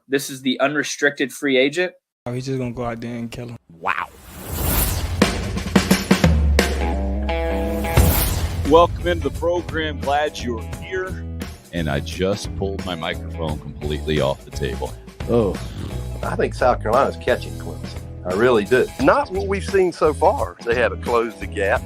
This is the unrestricted free agent. Oh, he's just going to go out there and kill him. Wow. Welcome into the program. Glad you're here. And I just pulled my microphone completely off the table. Oh, I think South Carolina's catching Clemson. I really do. Not what we've seen so far. They had to close the gap.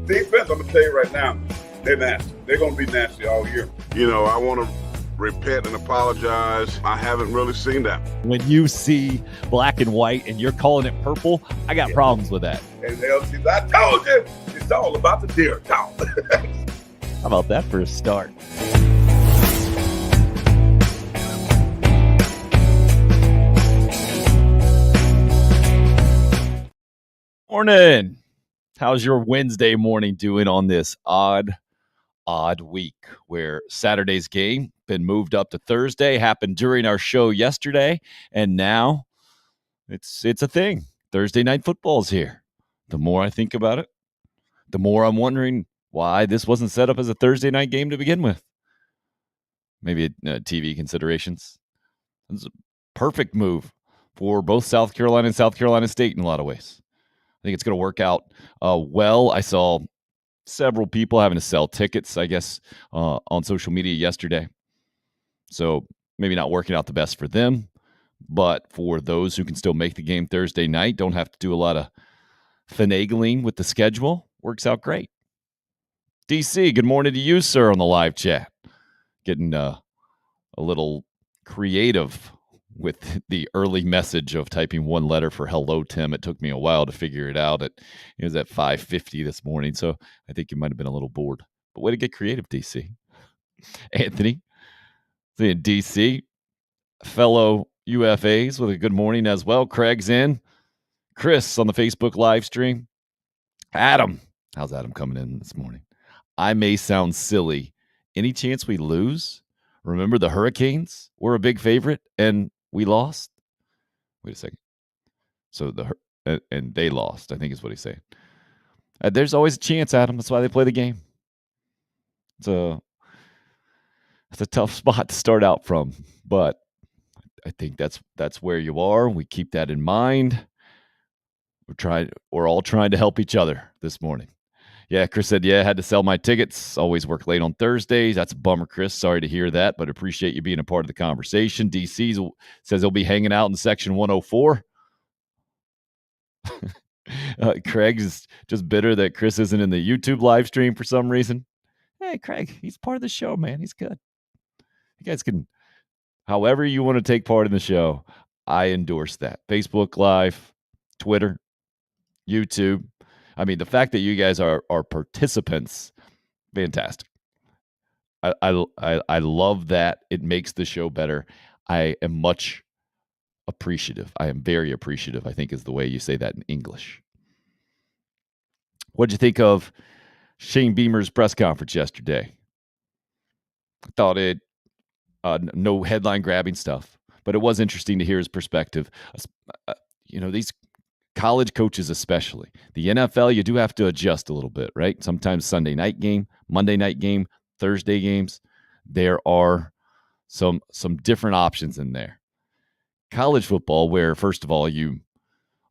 Defense, I'm going to tell you right now, they're nasty. They're going to be nasty all year. You know, I want to repent and apologize. I haven't really seen that. When you see black and white and you're calling it purple, I got problems with that. And LC, I told you, it's all about the deer talk. How about that for a start? Morning. How's your Wednesday morning doing on this odd week where Saturday's game been moved up to Thursday, happened during our show yesterday, and now it's a thing. Thursday night football's here. The more I think about it, the more I'm wondering why this wasn't set up as a Thursday night game to begin with. Maybe TV considerations. It's a perfect move for both South Carolina and South Carolina State in a lot of ways. I think it's going to work out well. I saw several people having to sell tickets, I guess, on social media yesterday. So maybe not working out the best for them, but for those who can still make the game Thursday night, don't have to do a lot of finagling with the schedule, works out great. DC, good morning to you, sir, on the live chat. Getting a little creative with the early message of typing one letter for hello, Tim. It took me a while to figure it out. It was at 5:50 this morning, so I think you might have been a little bored. But way to get creative, DC. Anthony, in DC, fellow UFAs with a good morning as well. Craig's in. Chris on the Facebook live stream. Adam. How's Adam coming in this morning? I may sound silly. Any chance we lose? Remember the Hurricanes were a big favorite and we lost? Wait a second. So and they lost, I think is what he's saying. There's always a chance, Adam. That's why they play the game. It's a tough spot to start out from, but I think that's where you are. We keep that in mind. We're all trying to help each other this morning. Yeah, Chris said, I had to sell my tickets. Always work late on Thursdays. That's a bummer, Chris. Sorry to hear that, but appreciate you being a part of the conversation. DC says he'll be hanging out in section 104. Craig is just bitter that Chris isn't in the YouTube live stream for some reason. Hey, Craig, he's part of the show, man. He's good. You guys can, however you want to take part in the show, I endorse that. Facebook Live, Twitter, YouTube. I mean, the fact that you guys are participants, fantastic. I love that. It makes the show better. I am much appreciative. I am very appreciative, I think is the way you say that in English. What'd you think of Shane Beamer's press conference yesterday? I thought it, no headline grabbing stuff, but it was interesting to hear his perspective. These college coaches especially. The NFL, you do have to adjust a little bit, right? Sometimes Sunday night game, Monday night game, Thursday games. There are some different options in there. College football, where, first of all, you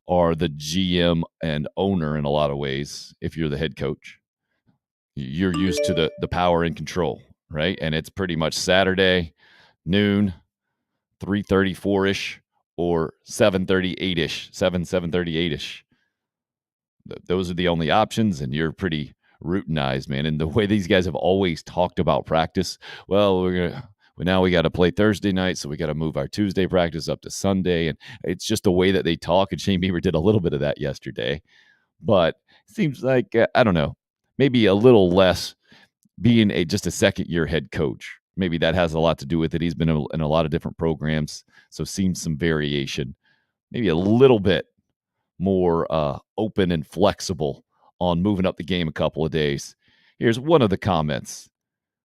are the GM and owner in a lot of ways if you're the head coach. You're used to the power and control, right? And it's pretty much Saturday, noon, 3:34-ish, or 7:38-ish, 7:38-ish. Those are the only options, and you're pretty routinized, man. And the way these guys have always talked about practice, well, now we got to play Thursday night, so we got to move our Tuesday practice up to Sunday, and it's just the way that they talk. And Shane Beamer did a little bit of that yesterday, but it seems like I don't know, maybe a little less being just a second-year head coach. Maybe that has a lot to do with it. He's been in a lot of different programs, so seems some variation. Maybe a little bit more open and flexible on moving up the game a couple of days. Here's one of the comments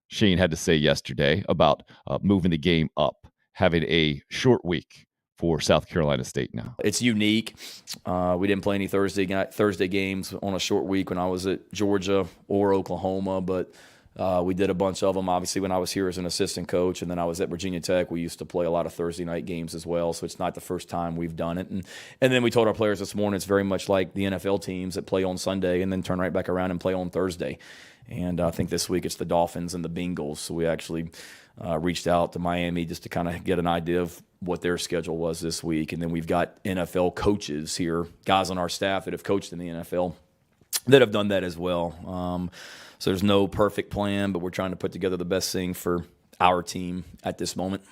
Shane had to say yesterday about moving the game up, having a short week for South Carolina State now. It's unique. We didn't play any Thursday games on a short week when I was at Georgia or Oklahoma, but We did a bunch of them, obviously, when I was here as an assistant coach, and then I was at Virginia Tech. We used to play a lot of Thursday night games as well, so it's not the first time we've done it. And then we told our players this morning it's very much like the NFL teams that play on Sunday and then turn right back around and play on Thursday. And I think this week it's the Dolphins and the Bengals. So we actually reached out to Miami just to kind of get an idea of what their schedule was this week. And then we've got NFL coaches here, guys on our staff that have coached in the NFL that have done that as well. So there's no perfect plan, but we're trying to put together the best thing for our team at this moment.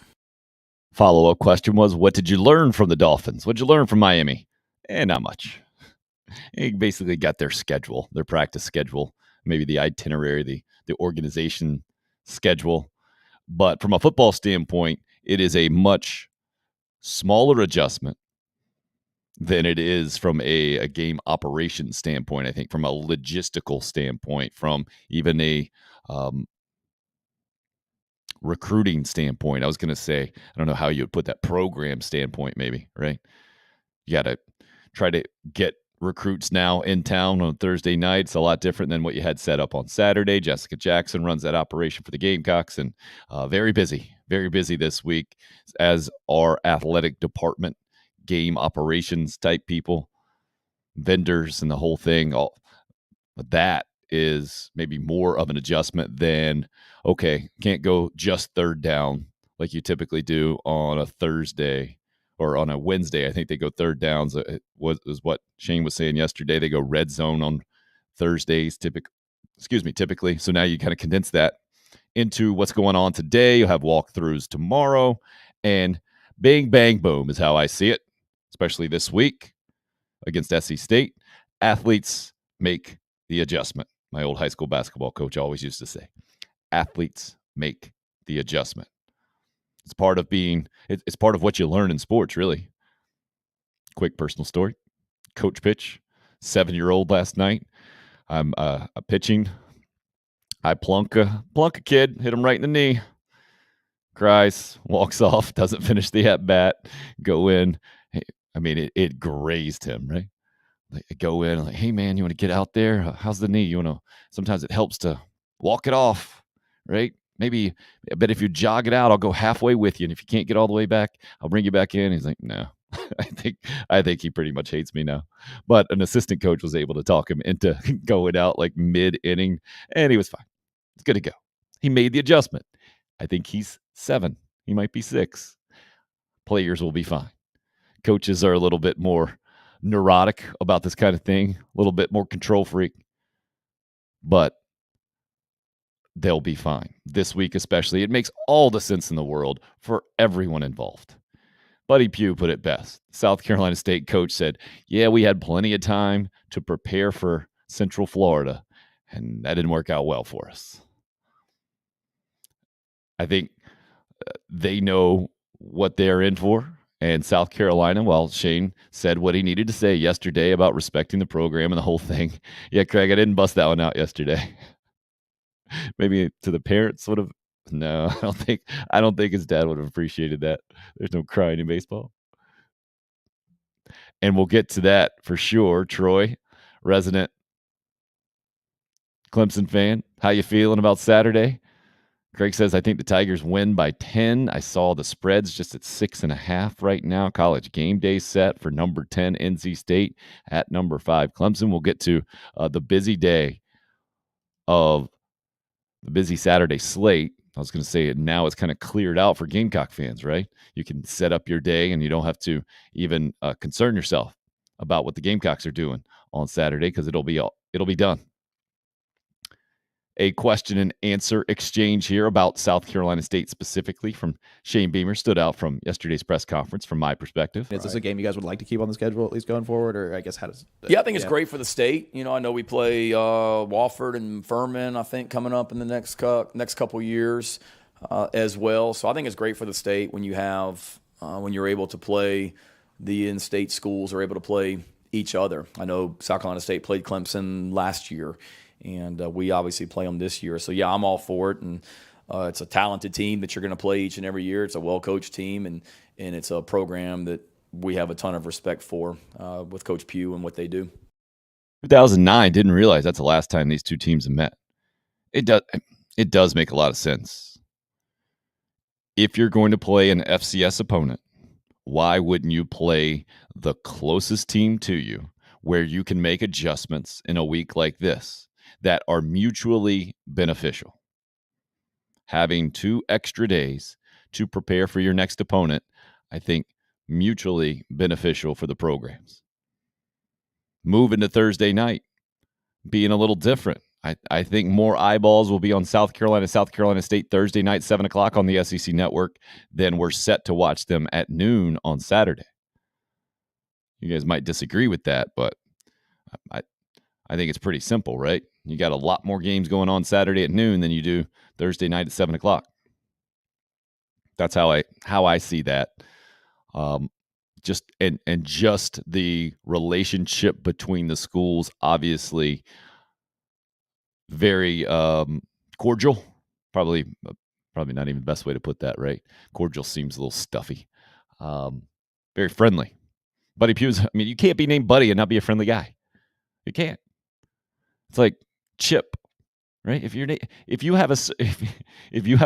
Follow-up question was, what did you learn from the Dolphins? What did you learn from Miami? Not much. You basically got their schedule, their practice schedule, maybe the itinerary, the organization schedule. But from a football standpoint, it is a much smaller adjustment than it is from a game operation standpoint, I think, from a logistical standpoint, from even a recruiting standpoint. I was going to say, I don't know how you would put that, program standpoint maybe, right? You got to try to get recruits now in town on Thursday night. It's a lot different than what you had set up on Saturday. Jessica Jackson runs that operation for the Gamecocks, and very busy this week, as our athletic department, game operations type people, vendors, and the whole thing. But that is maybe more of an adjustment than, okay, can't go just third down like you typically do on a Thursday or on a Wednesday. I think they go third downs. It was what Shane was saying yesterday. They go red zone on Thursdays, typically. So now you kind of condense that into what's going on today. You'll have walkthroughs tomorrow, and bing, bang, boom is how I see it, especially this week against SC State. Athletes make the adjustment. My old high school basketball coach always used to say, athletes make the adjustment. It's part of what you learn in sports, really. Quick personal story. Coach pitch, 7-year-old last night. I'm pitching. I plunk a kid, hit him right in the knee. Cries, walks off, doesn't finish the at-bat, go in. I mean, it grazed him, right? Like, I go in, like, hey, man, you want to get out there? How's the knee? Sometimes it helps to walk it off, right? Maybe, I bet if you jog it out, I'll go halfway with you. And if you can't get all the way back, I'll bring you back in. He's like, no, I think he pretty much hates me now. But an assistant coach was able to talk him into going out like mid-inning, and he was fine. It's good to go. He made the adjustment. I think he's 7. He might be 6. Players will be fine. Coaches are a little bit more neurotic about this kind of thing, a little bit more control freak, but they'll be fine. This week especially, it makes all the sense in the world for everyone involved. Buddy Pugh put it best. South Carolina State coach said, yeah, we had plenty of time to prepare for Central Florida, and that didn't work out well for us. I think they know what they're in for. And South Carolina, well, Shane said what he needed to say yesterday about respecting the program and the whole thing. Yeah, Craig, I didn't bust that one out yesterday. Maybe to the parents would have. No, I don't think his dad would have appreciated that. There's no crying in baseball. And we'll get to that for sure. Troy, resident Clemson fan, how you feeling about Saturday? Craig says, I think the Tigers win by 10. I saw the spreads just at 6.5 right now. College game day set for number 10, NC State, at number 5, Clemson. We'll get to the busy day of the busy Saturday slate. I was going to say now it's kind of cleared out for Gamecock fans, right? You can set up your day and you don't have to even concern yourself about what the Gamecocks are doing on Saturday because it'll be done. A question and answer exchange here about South Carolina State specifically from Shane Beamer stood out from yesterday's press conference from my perspective. Is this a game you guys would like to keep on the schedule at least going forward, or I guess how does? Yeah, I think it's great for the state. I know we play Wofford and Furman, I think, coming up in the next couple years as well. So I think it's great for the state when you have when you're able to play the in-state schools are able to play each other. I know South Carolina State played Clemson last year. And we obviously play them this year. So, yeah, I'm all for it. And it's a talented team that you're going to play each and every year. It's a well-coached team, and it's a program that we have a ton of respect for with Coach Pugh and what they do. 2009, didn't realize that's the last time these two teams have met. It it does make a lot of sense. If you're going to play an FCS opponent, why wouldn't you play the closest team to you where you can make adjustments in a week like this that are mutually beneficial? Having 2 extra days to prepare for your next opponent, I think mutually beneficial for the programs. Moving to Thursday night, being a little different. I think more eyeballs will be on South Carolina State Thursday night, 7 o'clock on the SEC Network than we're set to watch them at noon on Saturday. You guys might disagree with that, but I think it's pretty simple, right? You got a lot more games going on Saturday at noon than you do Thursday night at 7 o'clock. That's how I see that. Just the relationship between the schools, obviously very cordial. Probably not even the best way to put that, right? Cordial seems a little stuffy. Very friendly. Buddy Pugh's, you can't be named Buddy and not be a friendly guy. You can't. It's like Chip, right? If you have a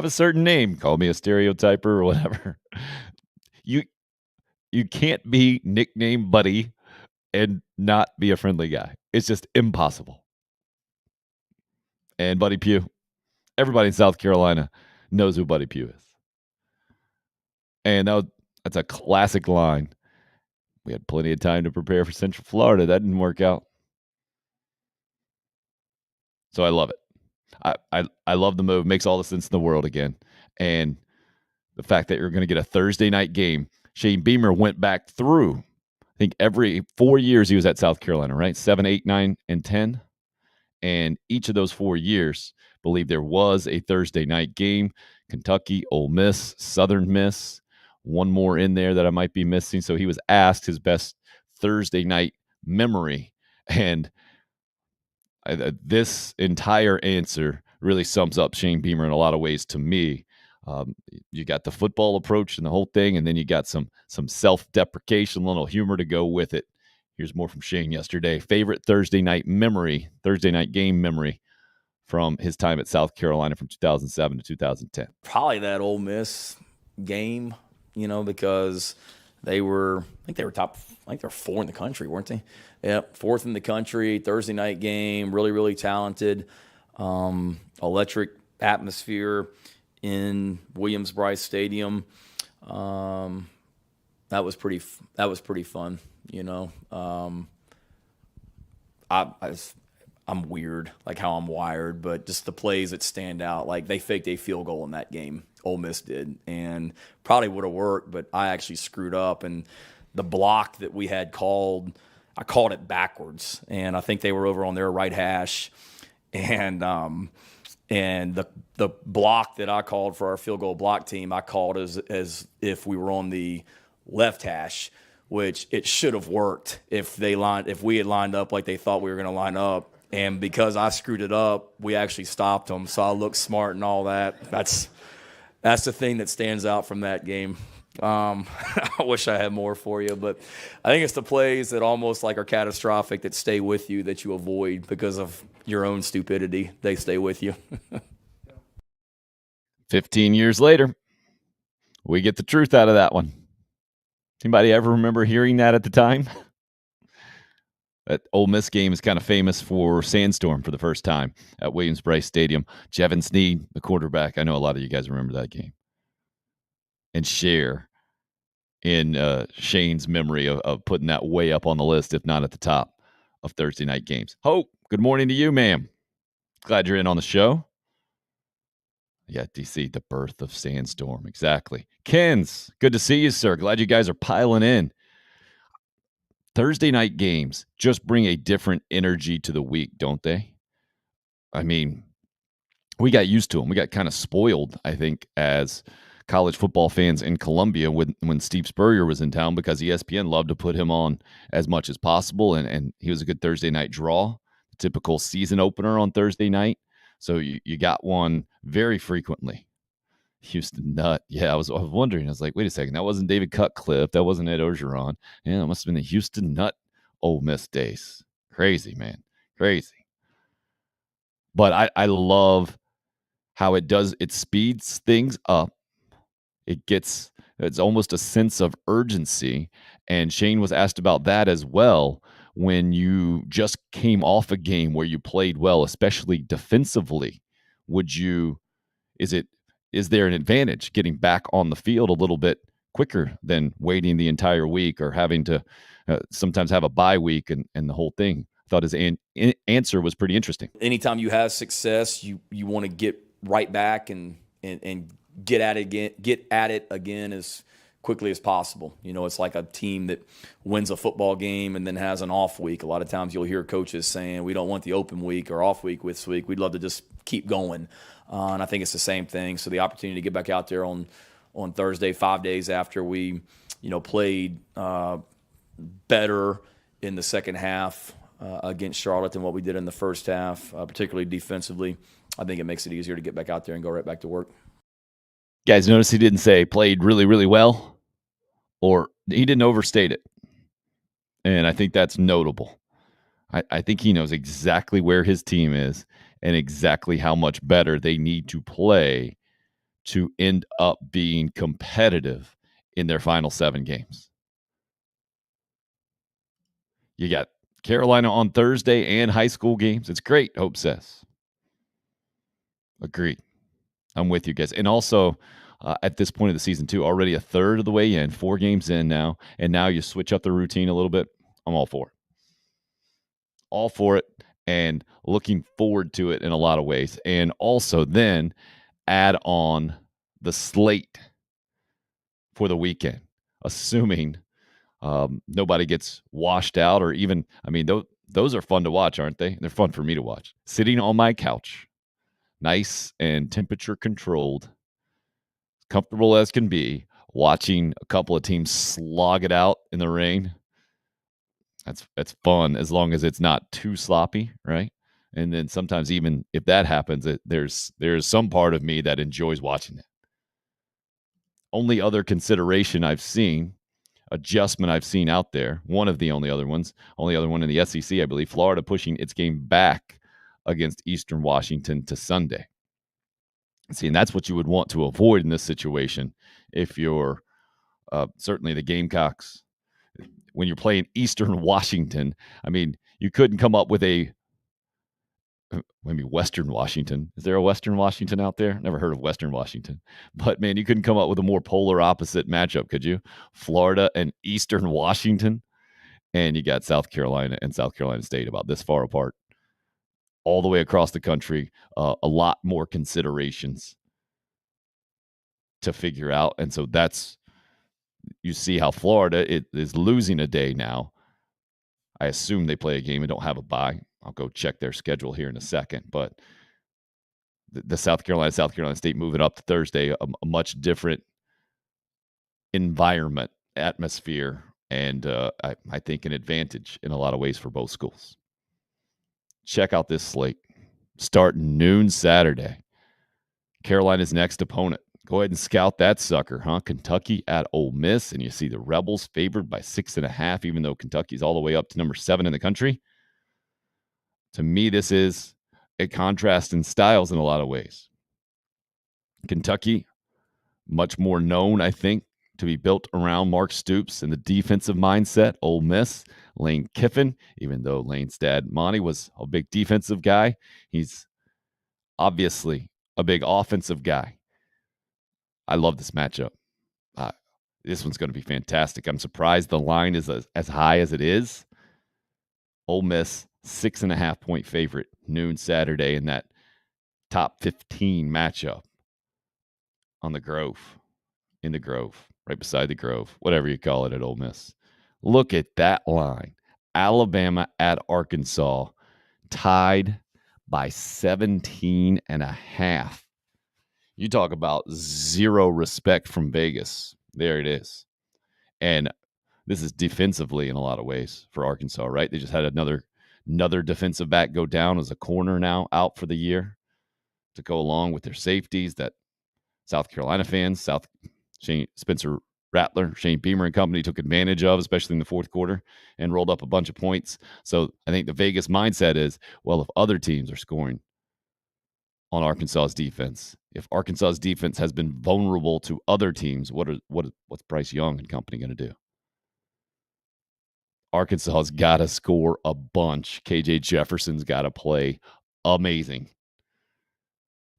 certain name, call me a stereotyper or whatever. You can't be nicknamed Buddy and not be a friendly guy. It's just impossible. And Buddy Pugh, everybody in South Carolina knows who Buddy Pugh is. And that's a classic line. We had plenty of time to prepare for Central Florida. That didn't work out. So I love it. I love the move. Makes all the sense in the world again. And the fact that you're going to get a Thursday night game. Shane Beamer went back through, I think, every 4 years he was at South Carolina, right? 7, 8, 9, and 10. And each of those 4 years, I believe there was a Thursday night game. Kentucky, Ole Miss, Southern Miss, one more in there that I might be missing. So he was asked his best Thursday night memory. And this entire answer really sums up Shane Beamer in a lot of ways to me. You got the football approach and the whole thing, and then you got some self-deprecation, little humor to go with it. Here's more from Shane yesterday. Favorite Thursday night game memory from his time at South Carolina from 2007 to 2010. Probably that Ole Miss game, because they were 4 in the country, weren't they? Yeah, 4th in the country, Thursday night game, really, really talented, electric atmosphere in Williams-Brice Stadium. That was pretty fun, I'm weird, like how I'm wired, but just the plays that stand out, like they faked a field goal in that game, Ole Miss did, and probably would have worked, but I actually screwed up, and the block that we had called, I called it backwards, and I think they were over on their right hash, and the block that I called for our field goal block team, I called as if we were on the left hash, which it should have worked if we had lined up like they thought we were going to line up. And because I screwed it up, we actually stopped them. So I looked smart and all that. That's the thing that stands out from that game. I wish I had more for you, but I think it's the plays that almost like are catastrophic that stay with you that you avoid because of your own stupidity. They stay with you. 15 years later, we get the truth out of that one. Anybody ever remember hearing that at the time? That Ole Miss game is kind of famous for sandstorm for the first time at Williams-Brice Stadium. Jevin Sneed, the quarterback. I know a lot of you guys remember that game. And share in Shane's memory of putting that way up on the list, if not at the top of Thursday night games. Hope, good morning to you, ma'am. Glad you're in on the show. Yeah, DC, the birth of sandstorm. Exactly. Kens, good to see you, sir. Glad you guys are piling in. Thursday night games just bring a different energy to the week, don't they? We got used to them. We got kind of spoiled, I think, as college football fans in Columbia when Steve Spurrier was in town, because ESPN loved to put him on as much as possible, and he was a good Thursday night draw, typical season opener on Thursday night. So you got one very frequently. Houston Nutt. Yeah, I was wondering. I was like, wait a second. That wasn't David Cutcliffe. That wasn't Ed Orgeron. Yeah, it must have been the Houston Nutt Ole Miss days. Crazy, man. Crazy. But I love how it speeds things up. It's almost a sense of urgency. And Shane was asked about that as well. When you just came off a game where you played well, especially defensively, is there an advantage getting back on the field a little bit quicker than waiting the entire week or having to sometimes have a bye week and the whole thing? I thought his answer was pretty interesting. Anytime you have success, you want to get right back and get at it again as quickly as possible. It's like a team that wins a football game and then has an off week. A lot of times you'll hear coaches saying, we don't want the open week or off week this week. We'd love to just keep going. And I think it's the same thing. So the opportunity to get back out there on Thursday, 5 days after we, played better in the second half against Charlotte than what we did in the first half, particularly defensively, I think it makes it easier to get back out there and go right back to work. Guys, notice he didn't say played really, really well, or he didn't overstate it. And I think that's notable. I think he knows exactly where his team is and exactly how much better they need to play to end up being competitive in their final 7 games. You got Carolina on Thursday and high school games. It's great, Hope says. Agreed. I'm with you guys. And also, at this point of the season, too, already a third of the way in, 4 games in now, and now you switch up the routine a little bit. I'm all for it. All for it, and looking forward to it in a lot of ways. And also then add on the slate for the weekend, assuming nobody gets washed out or even, those are fun to watch, aren't they? They're fun for me to watch. Sitting on my couch, nice and temperature controlled, comfortable as can be, watching a couple of teams slog it out in the rain. That's fun as long as it's not too sloppy, right? And then sometimes even if that happens, there's some part of me that enjoys watching it. Only other consideration I've seen, adjustment I've seen out there, one of the only other one in the SEC, I believe, Florida pushing its game back against Eastern Washington to Sunday. See, and that's what you would want to avoid in this situation if you're certainly the Gamecocks. When you're playing Eastern Washington, you couldn't come up with maybe Western Washington. Is there a Western Washington out there? Never heard of Western Washington. But, man, you couldn't come up with a more polar opposite matchup, could you? Florida and Eastern Washington. And you got South Carolina and South Carolina State about this far apart. All the way across the country, a lot more considerations to figure out. And so you see how Florida is losing a day now. I assume they play a game and don't have a bye. I'll go check their schedule here in a second. But the South Carolina State moving up to Thursday, a much different environment, atmosphere, and I think an advantage in a lot of ways for both schools. Check out this slate. Starting noon Saturday. Carolina's next opponent. Go ahead and scout that sucker, huh? Kentucky at Ole Miss, and you see the Rebels favored by 6.5, even though Kentucky's all the way up to number 7 in the country. To me, this is a contrast in styles in a lot of ways. Kentucky, much more known, I think, to be built around Mark Stoops and the defensive mindset. Ole Miss, Lane Kiffin, even though Lane's dad, Monty, was a big defensive guy, he's obviously a big offensive guy. I love this matchup. This one's going to be fantastic. I'm surprised the line is as high as it is. Ole Miss, 6.5-point favorite, noon Saturday in that top 15 matchup on the Grove, in the Grove, right beside the Grove, whatever you call it at Ole Miss. Look at that line. Alabama at Arkansas, tied by 17.5. You talk about zero respect from Vegas. There it is. And this is defensively in a lot of ways for Arkansas, right? They just had another defensive back go down as a corner now out for the year to go along with their safeties that South Carolina fans, Spencer Rattler, Shane Beamer and company took advantage of, especially in the fourth quarter, and rolled up a bunch of points. So I think the Vegas mindset is, well, if other teams are scoring on Arkansas's defense. If Arkansas's defense has been vulnerable to other teams, what's Bryce Young and company going to do? Arkansas's got to score a bunch. KJ Jefferson's got to play amazing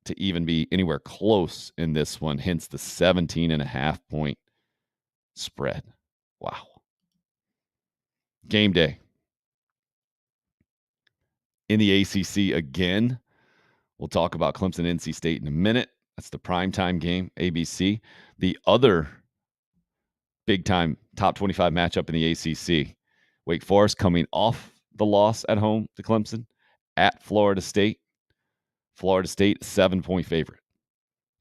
to even be anywhere close in this one, hence the 17.5-point spread. Wow. Game day. In the ACC again, we'll talk about Clemson NC State in a minute. That's the primetime game, ABC. The other big-time top 25 matchup in the ACC, Wake Forest coming off the loss at home to Clemson at Florida State. Florida State, 7-point favorite.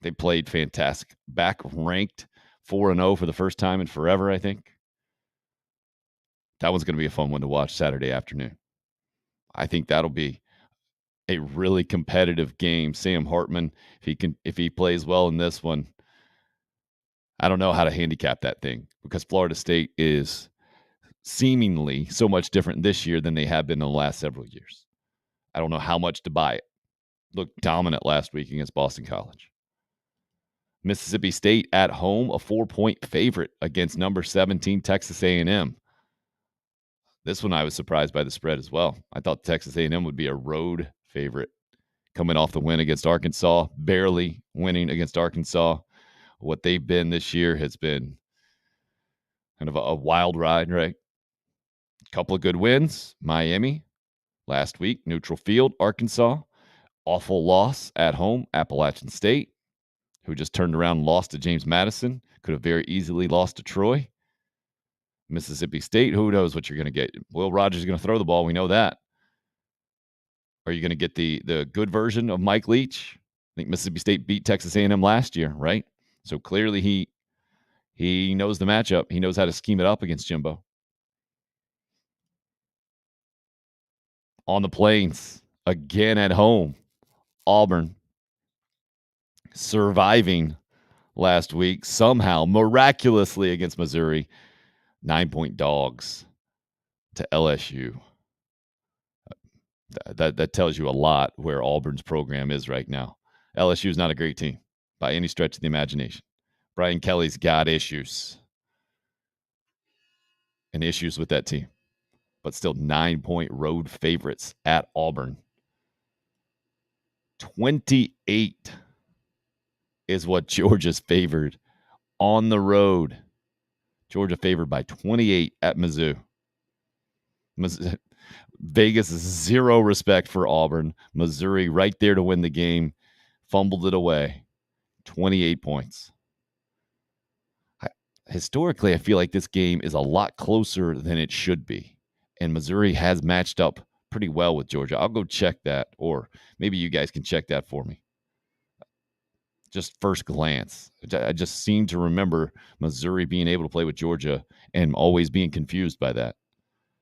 They played fantastic. Back ranked 4-0 for the first time in forever, I think. That one's going to be a fun one to watch Saturday afternoon. I think that'll be a really competitive game. Sam Hartman, if he plays well in this one, I don't know how to handicap that thing because Florida State is seemingly so much different this year than they have been in the last several years. I don't know how much to buy it. Looked dominant last week against Boston College. Mississippi State at home, a 4-point favorite against number 17 Texas A&M. This one I was surprised by the spread as well. I thought Texas A&M would be a road favorite coming off the win against Arkansas, barely winning against Arkansas. What they've been this year has been kind of a wild ride, right? A couple of good wins. Miami last week, neutral field, Arkansas. Awful loss at home, Appalachian State, who just turned around and lost to James Madison. Could have very easily lost to Troy. Mississippi State, who knows what you're going to get. Will Rogers is going to throw the ball. We know that. Are you going to get the good version of Mike Leach? I think Mississippi State beat Texas A&M last year, right? So clearly he knows the matchup. He knows how to scheme it up against Jimbo. On the Plains, again at home, Auburn surviving last week somehow, miraculously against Missouri. 9-point dogs to LSU. That tells you a lot where Auburn's program is right now. LSU is not a great team by any stretch of the imagination. Brian Kelly's got issues and issues with that team, but still 9-point road favorites at Auburn. 28 is what Georgia's favored on the road. Georgia favored by 28 at Mizzou. Vegas, zero respect for Auburn. Missouri right there to win the game. Fumbled it away. 28 points. Historically, I feel like this game is a lot closer than it should be. And Missouri has matched up pretty well with Georgia. I'll go check that, or maybe you guys can check that for me. Just first glance, I just seem to remember Missouri being able to play with Georgia and always being confused by that.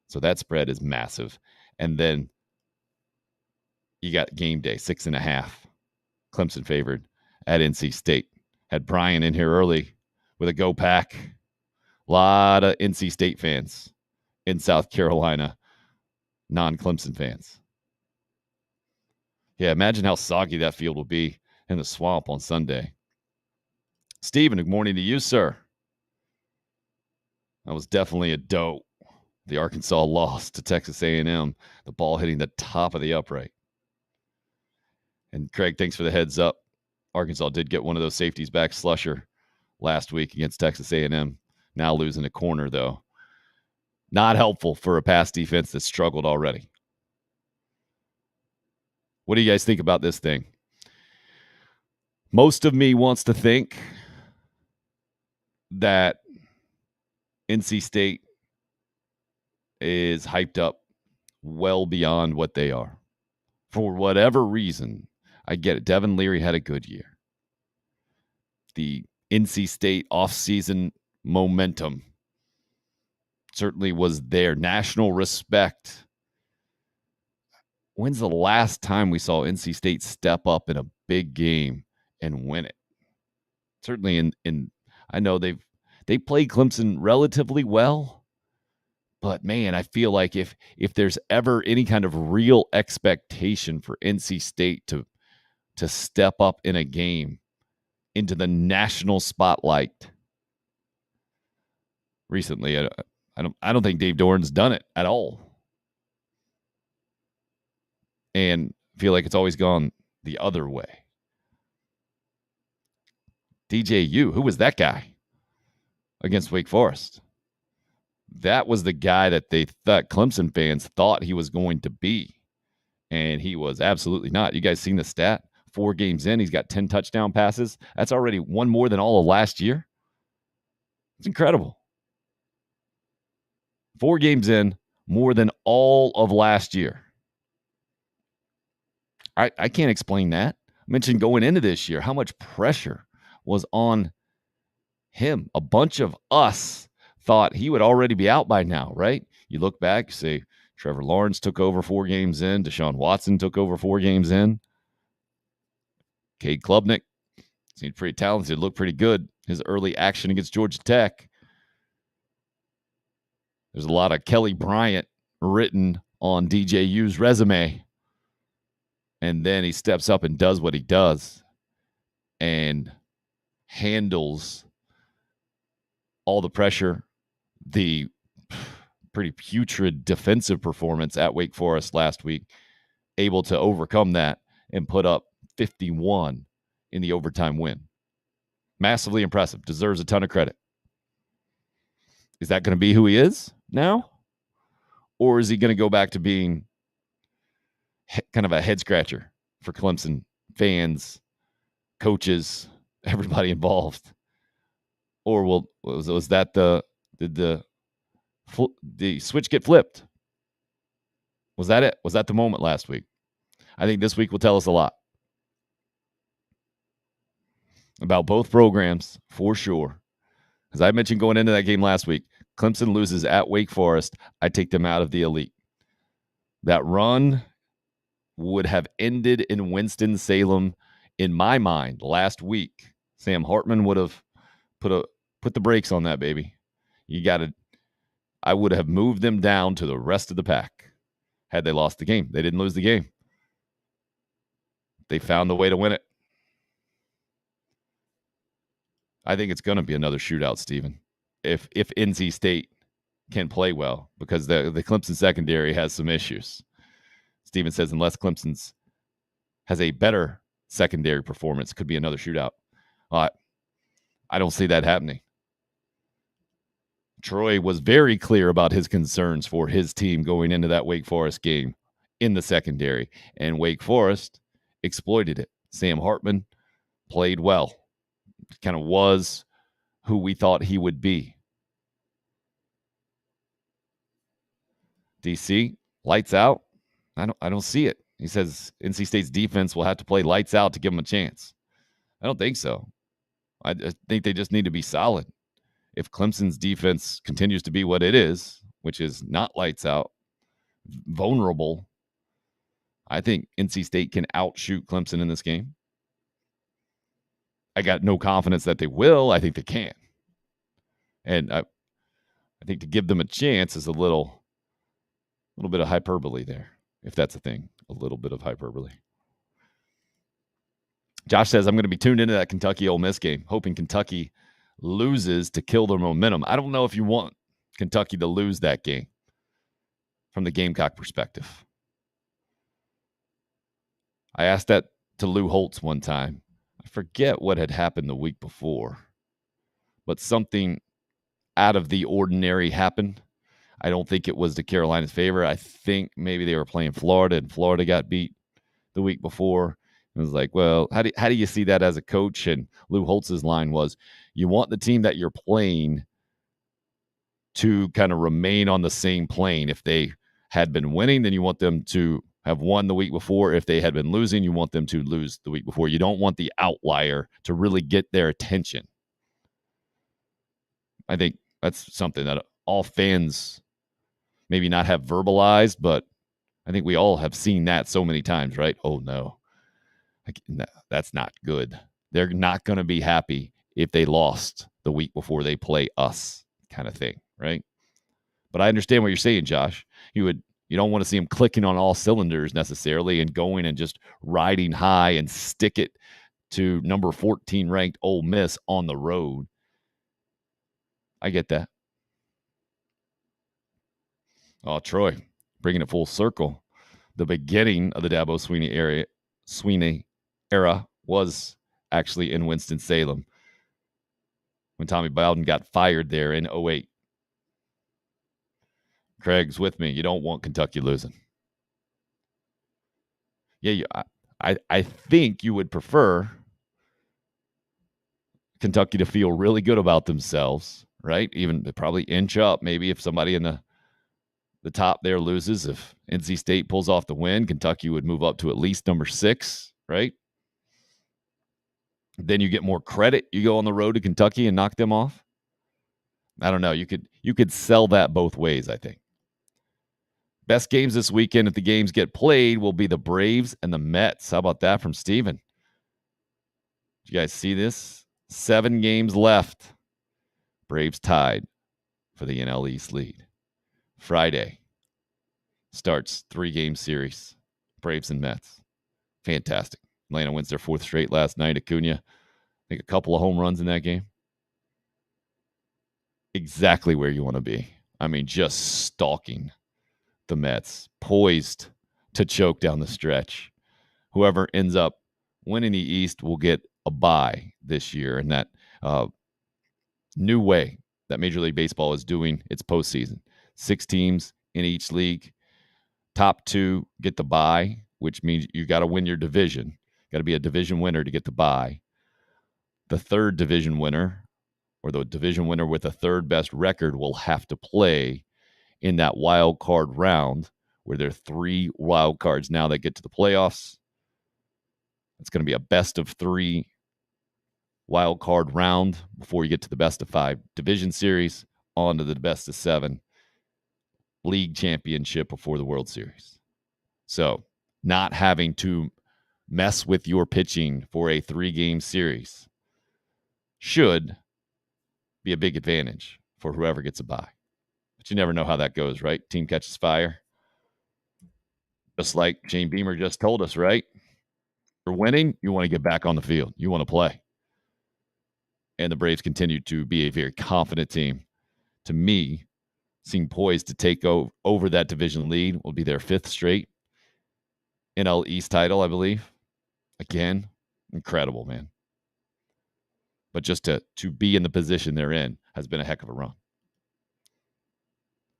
So that spread is massive. And then you got game day, 6.5. Clemson favored at NC State. Had Brian in here early with a go pack. A lot of NC State fans in South Carolina, non-Clemson fans. Yeah, imagine how soggy that field will be in the swamp on Sunday. Stephen, good morning to you, sir. That was definitely a dope. The Arkansas lost to Texas A&M. The ball hitting the top of the upright. And Craig, thanks for the heads up. Arkansas did get one of those safeties back, Slusher, last week against Texas A&M. Now losing a corner, though. Not helpful for a pass defense that struggled already. What do you guys think about this thing? Most of me wants to think that NC State is hyped up well beyond what they are. For whatever reason, I get it. Devin Leary had a good year. The NC State offseason momentum certainly was there. National respect. When's the last time we saw NC State step up in a big game and win it? Certainly in I know they played Clemson relatively well, but man, I feel like if there's ever any kind of real expectation for NC State to to step up in a game into the national spotlight recently. I don't think Dave Doran's done it at all. And I feel like it's always gone the other way. DJU, who was that guy against Wake Forest? That was the guy that they thought Clemson fans thought he was going to be. And he was absolutely not. You guys seen the stat? 4 games in, he's got 10 touchdown passes. That's already one more than all of last year. It's incredible. 4 games in, more than all of last year. I can't explain that. I mentioned going into this year how much pressure was on him. A bunch of us thought he would already be out by now, right? You look back, you say Trevor Lawrence took over 4 games in. Deshaun Watson took over 4 games in. Cade Klubnik seemed pretty talented, looked pretty good. His early action against Georgia Tech. There's a lot of Kelly Bryant written on DJU's resume. And then he steps up and does what he does and handles all the pressure, the pretty putrid defensive performance at Wake Forest last week, able to overcome that and put up 51 in the overtime win. Massively impressive. Deserves a ton of credit. Is that going to be who he is now? Or is he going to go back to being kind of a head scratcher for Clemson fans, coaches, everybody involved? Or was that did the switch get flipped? Was that it? Was that the moment last week? I think this week will tell us a lot about both programs for sure. As I mentioned going into that game last week, Clemson loses at Wake Forest. I take them out of the elite. That run would have ended in Winston-Salem in my mind last week. Sam Hartman would have put the brakes on that, baby. I would have moved them down to the rest of the pack had they lost the game. They didn't lose the game. They found the way to win it. I think it's going to be another shootout, Stephen, if NC State can play well, because the Clemson secondary has some issues. Stephen says unless Clemson's has a better secondary performance, could be another shootout. I don't see that happening. Troy was very clear about his concerns for his team going into that Wake Forest game in the secondary, and Wake Forest exploited it. Sam Hartman played well. Kind of was who we thought he would be. DC, lights out? I don't see it. He says NC State's defense will have to play lights out to give them a chance. I don't think so. I think they just need to be solid. If Clemson's defense continues to be what it is, which is not lights out, vulnerable, I think NC State can outshoot Clemson in this game. I got no confidence that they will. I think they can. And I think to give them a chance is a little bit of hyperbole there, if that's a thing. A little bit of hyperbole. Josh says, I'm going to be tuned into that Kentucky Ole Miss game, hoping Kentucky loses to kill their momentum. I don't know if you want Kentucky to lose that game from the Gamecock perspective. I asked that to Lou Holtz one time. I forget what had happened the week before, but something out of the ordinary happened. I don't think it was to Carolina's favor. I think maybe they were playing Florida and Florida got beat the week before. It was like, well, how do you see that as a coach? And Lou Holtz's line was, you want the team that you're playing to kind of remain on the same plane. If they had been winning, then you want them to have won the week before. If they had been losing, you want them to lose the week before. You don't want the outlier to really get their attention. I think that's something that all fans maybe not have verbalized, but I think we all have seen that so many times, right? Oh, no. That's not good. They're not going to be happy if they lost the week before they play us, kind of thing, right? But I understand what you're saying, Josh. You You don't want to see them clicking on all cylinders necessarily and going and just riding high and stick it to number 14 ranked Ole Miss on the road. I get that. Oh, Troy, bringing it full circle. The beginning of the Dabo Swinney era was actually in Winston-Salem when Tommy Bowden got fired there in 2008. Craig's with me. You don't want Kentucky losing. Yeah, I think you would prefer Kentucky to feel really good about themselves, right? Even probably inch up. Maybe if somebody in the top there loses, if NC State pulls off the win, Kentucky would move up to at least number 6, right? Then you get more credit. You go on the road to Kentucky and knock them off. I don't know. You could sell that both ways, I think. Best games this weekend, if the games get played, will be the Braves and the Mets. How about that from Steven? Did you guys see this? 7 games left. Braves tied for the NL East lead. Friday starts 3-game series. Braves and Mets. Fantastic. Atlanta wins their 4th straight last night. Acuna, I think a couple of home runs in that game. Exactly where you want to be. I mean, just stalking the Mets, poised to choke down the stretch. Whoever ends up winning the East will get a bye this year, and that new way that Major League Baseball is doing its postseason. 6 teams in each league. Top 2 get the bye, which means you got to win your division. Got to be a division winner to get the bye. The 3rd division winner, or the division winner with the 3rd best record, will have to play in that wild card round, where there are 3 wild cards now that get to the playoffs. It's going to be a best of 3 wild card round before you get to the best of 5 division series, on to the best of 7 league championship before the World Series. So not having to mess with your pitching for a 3-game series should be a big advantage for whoever gets a bye. But you never know how that goes, right? Team catches fire. Just like Shane Beamer just told us, right? You're winning, you want to get back on the field. You want to play. And the Braves continue to be a very confident team. To me, seem poised to take over that division lead. Will be their 5th straight NL East title, I believe. Again, incredible, man. But just to be in the position they're in has been a heck of a run.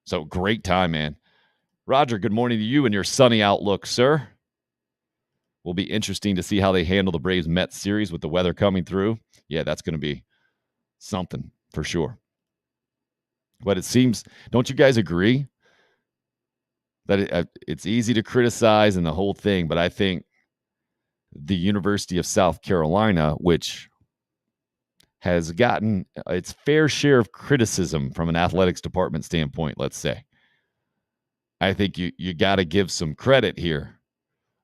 So great time, man. Roger, good morning to you and your sunny outlook, sir. Will be interesting to see how they handle the Braves-Mets series with the weather coming through. Yeah, that's going to be something for sure. But it seems, don't you guys agree that it's easy to criticize and the whole thing, but I think the University of South Carolina, which has gotten its fair share of criticism from an athletics department standpoint, let's say, I think you got to give some credit here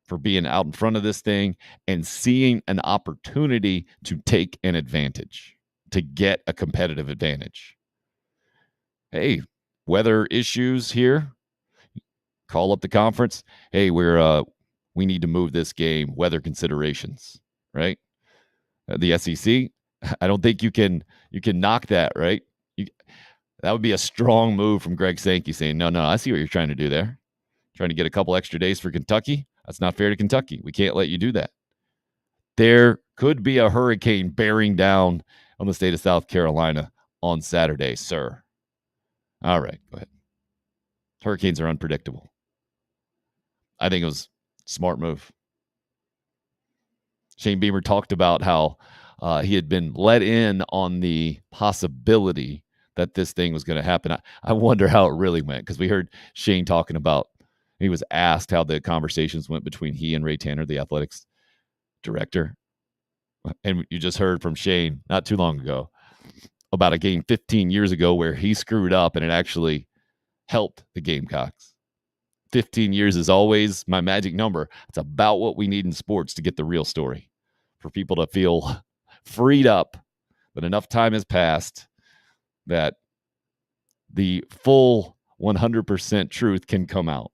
for being out in front of this thing and seeing an opportunity to take an advantage, to get a competitive advantage. Hey, weather issues here. Call up the conference. Hey, we need to move this game. Weather considerations, right? The SEC, I don't think you can knock that, right? That would be a strong move from Greg Sankey saying, no, I see what you're trying to do there. Trying to get a couple extra days for Kentucky. That's not fair to Kentucky. We can't let you do that. There could be a hurricane bearing down on the state of South Carolina on Saturday, sir. All right, go ahead. Hurricanes are unpredictable. I think it was a smart move. Shane Beamer talked about how he had been let in on the possibility that this thing was going to happen. I wonder how it really went, because we heard Shane talking about, he was asked how the conversations went between he and Ray Tanner, the athletics director. And you just heard from Shane not too long ago about a game 15 years ago where he screwed up and it actually helped the Gamecocks. 15 years is always my magic number. It's about what we need in sports to get the real story, for people to feel freed up that enough time has passed that the full 100% truth can come out.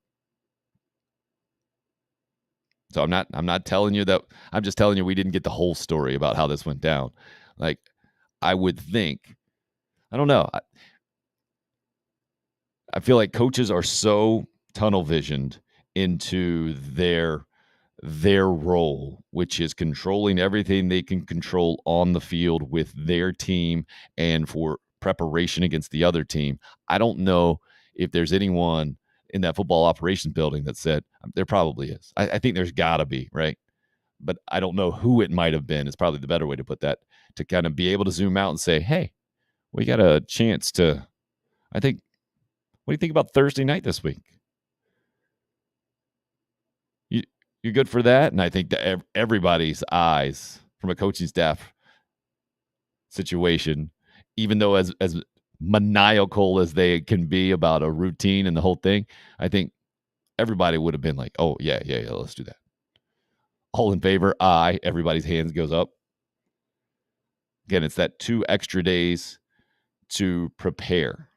So I'm not telling you that. I'm just telling you we didn't get the whole story about how this went down. Like, I would think, I don't know. I feel like coaches are so tunnel visioned into their role, which is controlling everything they can control on the field with their team and for preparation against the other team. I don't know if there's anyone in that football operations building that said, there probably is. I think there's got to be, right? But I don't know who it might have been. It's probably the better way to put that, to kind of be able to zoom out and say, hey, we got a chance to, I think, what do you think about Thursday night this week? You're good for that? And I think that everybody's eyes from a coaching staff situation, even though as maniacal as they can be about a routine and the whole thing, I think everybody would have been like, oh, yeah, let's do that. All in favor? Aye. Everybody's hands goes up. Again, it's that 2 extra days to prepare.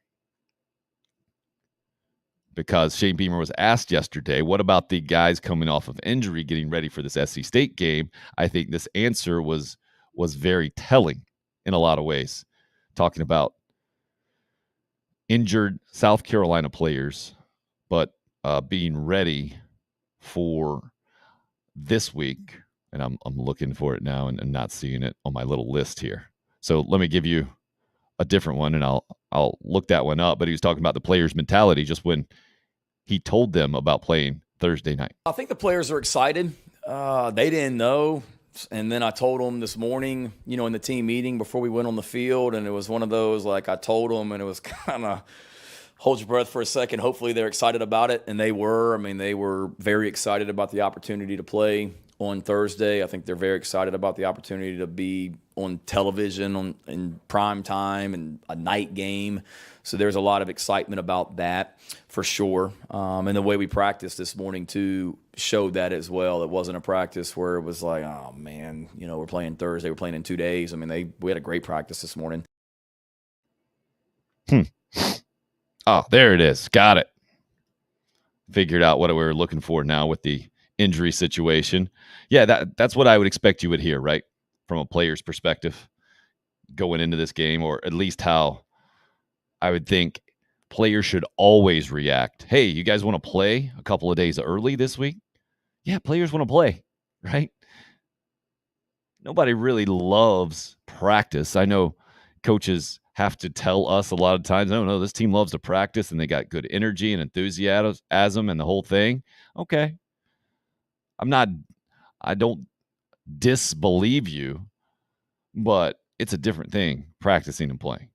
Because Shane Beamer was asked yesterday, what about the guys coming off of injury getting ready for this SC State game? I think this answer was very telling in a lot of ways, talking about injured South Carolina players, but being ready for this week. And I'm looking for it now and not seeing it on my little list here. So let me give you a different one, and I'll look that one up. But he was talking about the players' mentality just when he told them about playing Thursday night. I think the players are excited. They didn't know. And then I told them this morning, in the team meeting before we went on the field, and it was one of those, like, I told them, and it was kind of hold your breath for a second. Hopefully they're excited about it, and they were. I mean, they were very excited about the opportunity to play on Thursday. I think they're very excited about the opportunity to be on television in prime time and a night game. So there's a lot of excitement about that for sure. And the way we practiced this morning too showed that as well. It wasn't a practice where it was like, oh man, we're playing Thursday, we're playing in 2 days. I mean, we had a great practice this morning. Oh, there it is. Got it. Figured out what we were looking for now with the injury situation. Yeah, that's what I would expect you would hear, right? From a player's perspective going into this game, or at least how I would think players should always react. Hey, you guys want to play a couple of days early this week? Yeah, players want to play, right? Nobody really loves practice. I know coaches have to tell us a lot of times, no, this team loves to practice and they got good energy and enthusiasm and the whole thing. Okay. I don't disbelieve you, but it's a different thing practicing and playing.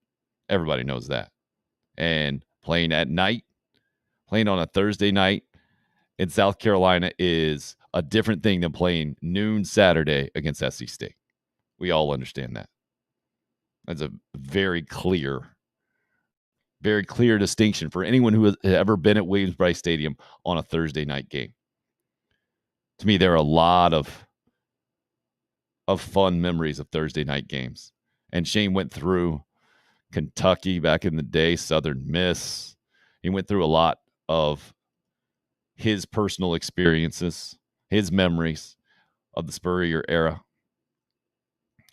Everybody knows that. And playing at night, playing on a Thursday night in South Carolina is a different thing than playing noon Saturday against SC State. We all understand that. That's a very clear distinction for anyone who has ever been at Williams-Brice Stadium on a Thursday night game. To me, there are a lot of fun memories of Thursday night games. And Shane went through Kentucky back in the day, Southern Miss. He went through a lot of his personal experiences, his memories of the Spurrier era.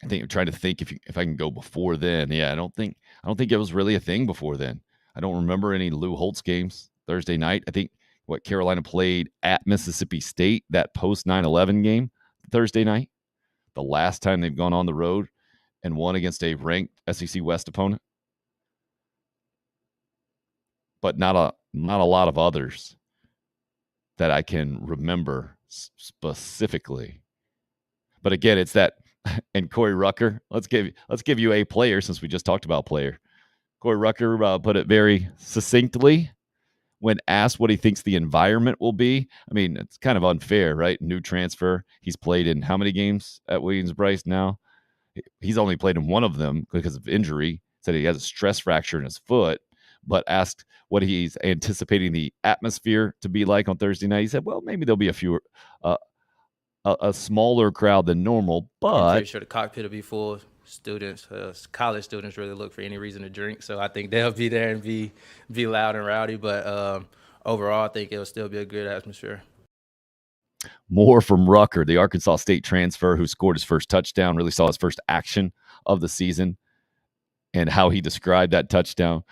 I think I'm trying to think if I can go before then. Yeah, I don't think it was really a thing before then. I don't remember any Lou Holtz games Thursday night. I think what Carolina played at Mississippi State, that post 9/11 game Thursday night, the last time they've gone on the road and won against a ranked SEC West opponent. But not a lot of others that I can remember specifically. But again, it's that. And Corey Rucker, let's give you a player since we just talked about player. Corey Rucker put it very succinctly when asked what he thinks the environment will be. I mean, it's kind of unfair, right? New transfer. He's played in how many games at Williams-Brice now? He's only played in one of them because of injury. Said he has a stress fracture in his foot, but asked what he's anticipating the atmosphere to be like on Thursday night. He said, well, maybe there'll be a smaller crowd than normal, but I'm pretty sure the cockpit will be full of students. College students really look for any reason to drink, so I think they'll be there and be loud and rowdy. But overall, I think it'll still be a good atmosphere. More from Rucker, the Arkansas State transfer who scored his first touchdown, really saw his first action of the season, and how he described that touchdown.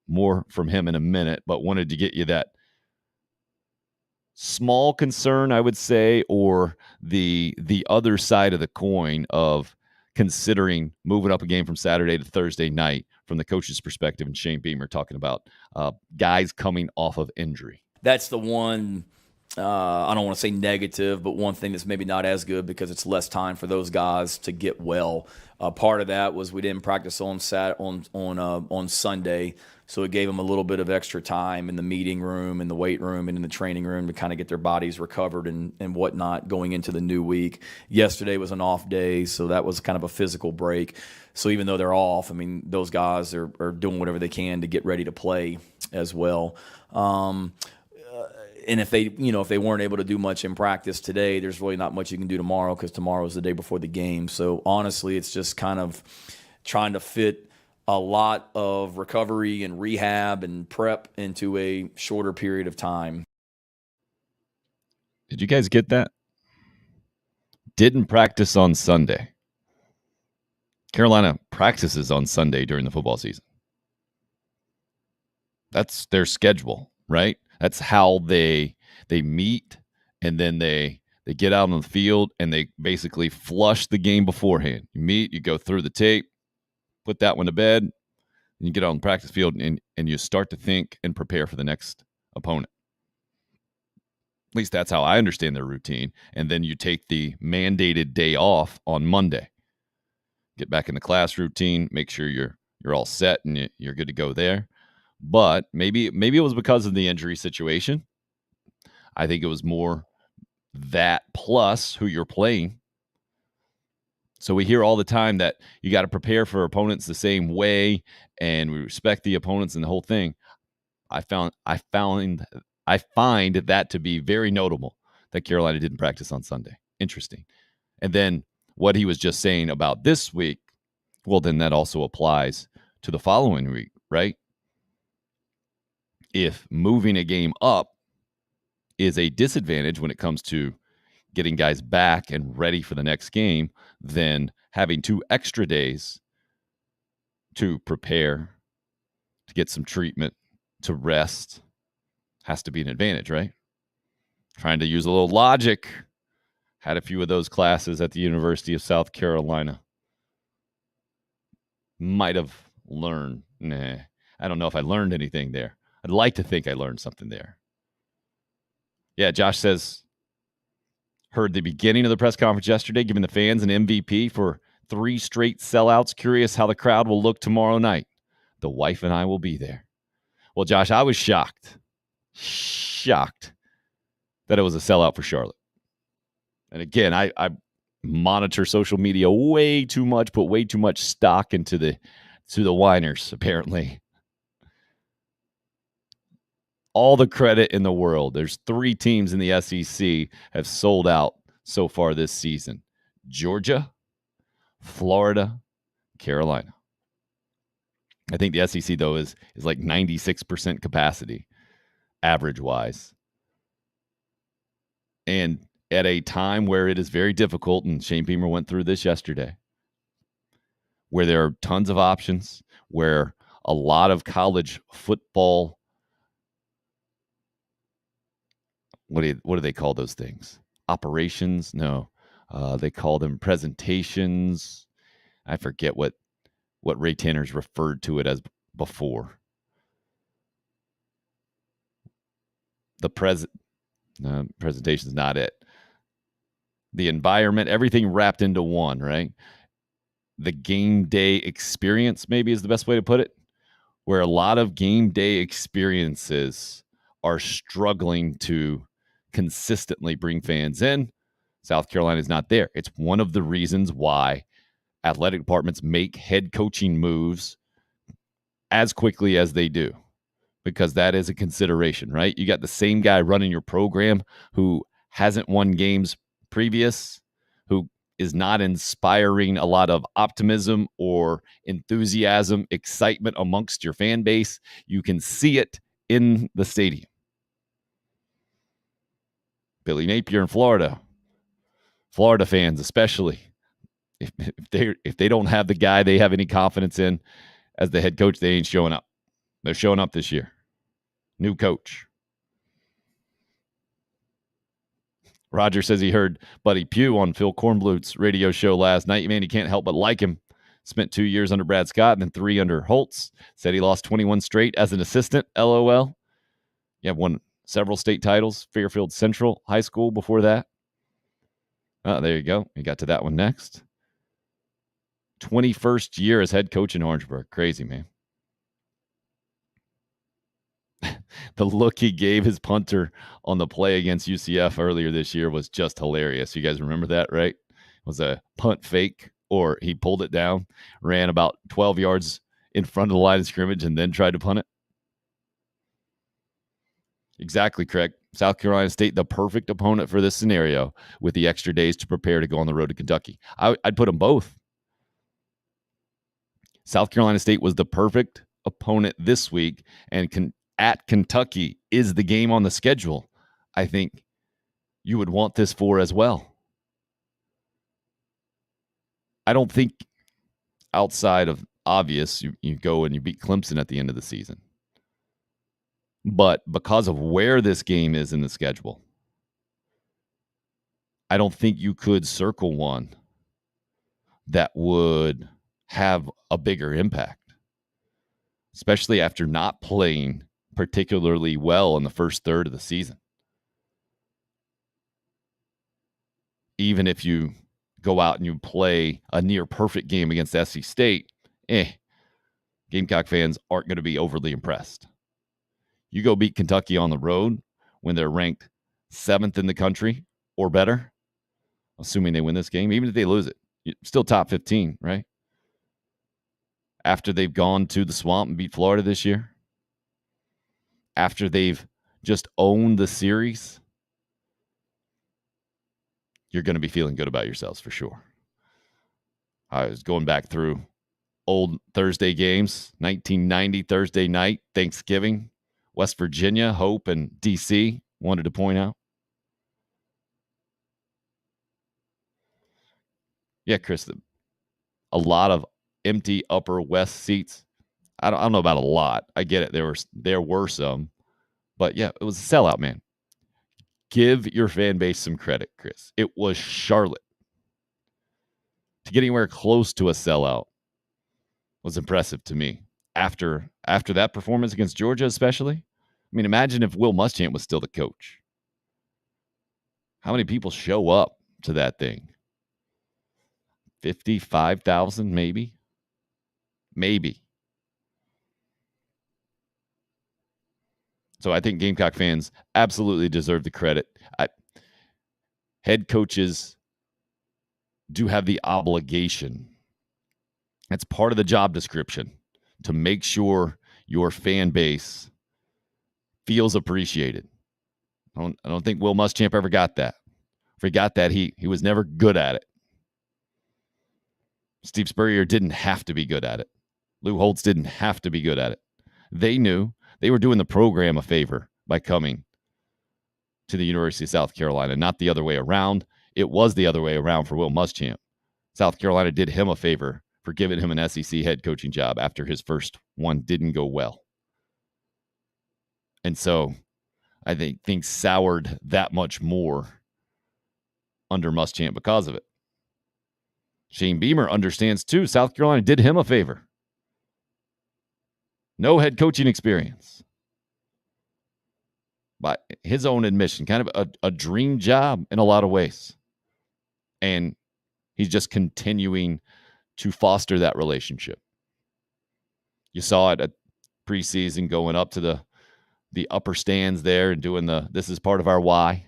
More from him in a minute, but wanted to get you that small concern, I would say, or the other side of the coin of considering moving up a game from Saturday to Thursday night from the coach's perspective, and Shane Beamer talking about guys coming off of injury. That's the one, I don't want to say negative, but one thing that's maybe not as good because it's less time for those guys to get well. Part of that was we didn't practice on Sunday, so it gave them a little bit of extra time in the meeting room, in the weight room, and in the training room to kind of get their bodies recovered and whatnot going into the new week. Yesterday was an off day, so that was kind of a physical break. So even though they're off, I mean, those guys are doing whatever they can to get ready to play as well. And if they weren't able to do much in practice today, there's really not much you can do tomorrow because tomorrow is the day before the game. So honestly, it's just kind of trying to fit a lot of recovery and rehab and prep into a shorter period of time. Did you guys get that? Didn't practice on Sunday. Carolina practices on Sunday during the football season. That's their schedule, right? That's how they meet, and then they get out on the field and they basically flush the game beforehand. You meet, you go through the tape, put that one to bed, and you get on the practice field and you start to think and prepare for the next opponent. At least that's how I understand their routine. And then you take the mandated day off on Monday. Get back in the class routine, make sure you're all set and you're good to go there. But maybe it was because of the injury situation. I think it was more that plus who you're playing. So we hear all the time that you got to prepare for opponents the same way, and we respect the opponents and the whole thing. I find that to be very notable that Carolina didn't practice on Sunday. Interesting. And then what he was just saying about this week, well, then that also applies to the following week, right? If moving a game up is a disadvantage when it comes to getting guys back and ready for the next game, then having 2 extra days to prepare, to get some treatment, to rest, has to be an advantage, right? Trying to use a little logic. Had a few of those classes at the University of South Carolina. Might have learned. I don't know if I learned anything there. I'd like to think I learned something there. Yeah, Josh says, heard the beginning of the press conference yesterday, giving the fans an MVP for 3 straight sellouts. Curious how the crowd will look tomorrow night. The wife and I will be there. Well, Josh, I was shocked that it was a sellout for Charlotte. And again, I monitor social media way too much, put way too much stock into the whiners, apparently. All the credit in the world. There's 3 teams in the SEC have sold out so far this season. Georgia, Florida, Carolina. I think the SEC, though, is like 96% capacity, average-wise. And at a time where it is very difficult, and Shane Beamer went through this yesterday, where there are tons of options, where a lot of college football, what do they call those things? Operations? No. They call them presentations. I forget what Ray Tanner's referred to it as before. The presentation's not it. The environment, everything wrapped into one, right? The game day experience, maybe, is the best way to put it, where a lot of game day experiences are struggling to consistently bring fans in. South Carolina is not there. It's one of the reasons why athletic departments make head coaching moves as quickly as they do, because that is a consideration, right? You got the same guy running your program who hasn't won games previous, who is not inspiring a lot of optimism or enthusiasm, excitement amongst your fan base. You can see it in the stadium. Billy Napier in Florida. Florida fans, especially, if they don't have the guy they have any confidence in as the head coach, they ain't showing up. They're showing up this year. New coach. Roger says he heard Buddy Pugh on Phil Kornblut's radio show last night. Man, he can't help but like him. Spent 2 years under Brad Scott and then 3 under Holtz. Said he lost 21 straight as an assistant. LOL. Yeah, won several state titles. Fairfield Central High School before that. Oh, there you go. We got to that one next. 21st year as head coach in Orangeburg. Crazy, man. The look he gave his punter on the play against UCF earlier this year was just hilarious. You guys remember that, right? It was a punt fake, or he pulled it down, ran about 12 yards in front of the line of scrimmage, and then tried to punt it. Exactly correct. South Carolina State, the perfect opponent for this scenario with the extra days to prepare to go on the road to Kentucky. I'd put them both. South Carolina State was the perfect opponent this week, and at Kentucky is the game on the schedule I think you would want this for as well. I don't think outside of obvious, you go and you beat Clemson at the end of the season. But because of where this game is in the schedule, I don't think you could circle one that would have a bigger impact, especially after not playing particularly well in the first third of the season. Even if you go out and you play a near perfect game against SC State, Gamecock fans aren't going to be overly impressed. You go beat Kentucky on the road when they're ranked 7th in the country or better, assuming they win this game, even if they lose it, still top 15, right? After they've gone to the Swamp and beat Florida this year, after they've just owned the series, you're going to be feeling good about yourselves for sure. I was going back through old Thursday games, 1990 Thursday night, Thanksgiving, West Virginia, Hope, and DC, wanted to point out. Yeah, Chris, a lot of empty Upper West seats. I don't know about a lot. I get it. There were some. But yeah, it was a sellout, man. Give your fan base some credit, Chris. It was Charlotte. To get anywhere close to a sellout was impressive to me. After that performance against Georgia especially, I mean, imagine if Will Muschamp was still the coach. How many people show up to that thing? 55,000 maybe? Maybe. So I think Gamecock fans absolutely deserve the credit. Head coaches do have the obligation. That's part of the job description, to make sure your fan base feels appreciated. I don't think Will Muschamp ever got that. If he got that, he was never good at it. Steve Spurrier didn't have to be good at it. Lou Holtz didn't have to be good at it. They knew they were doing the program a favor by coming to the University of South Carolina, not the other way around. It was the other way around for Will Muschamp. South Carolina did him a favor for giving him an SEC head coaching job after his first one didn't go well. And so I think things soured that much more under Muschamp because of it. Shane Beamer understands too. South Carolina did him a favor. No head coaching experience. By his own admission, kind of a dream job in a lot of ways. And he's just continuing to foster that relationship. You saw it at preseason, going up to the upper stands there and doing this is part of our why,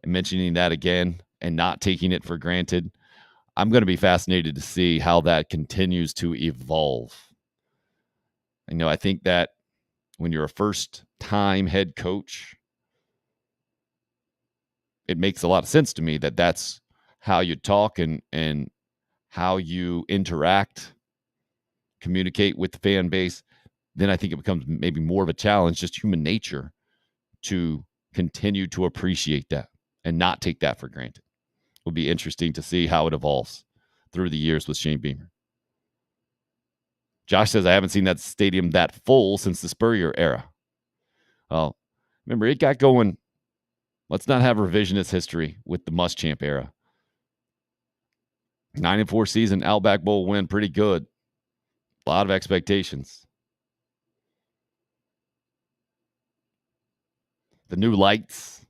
and mentioning that again and not taking it for granted. I'm going to be fascinated to see how that continues to evolve. I think that when you're a first-time head coach, it makes a lot of sense to me that that's how you talk and how you interact, communicate with the fan base. Then I think it becomes maybe more of a challenge, just human nature, to continue to appreciate that and not take that for granted. It will be interesting to see how it evolves through the years with Shane Beamer. Josh says, I haven't seen that stadium that full since the Spurrier era. Well, remember, it got going. Let's not have revisionist history with the Muschamp era. 9-4 season, Outback Bowl win, pretty good. A lot of expectations. The new lights,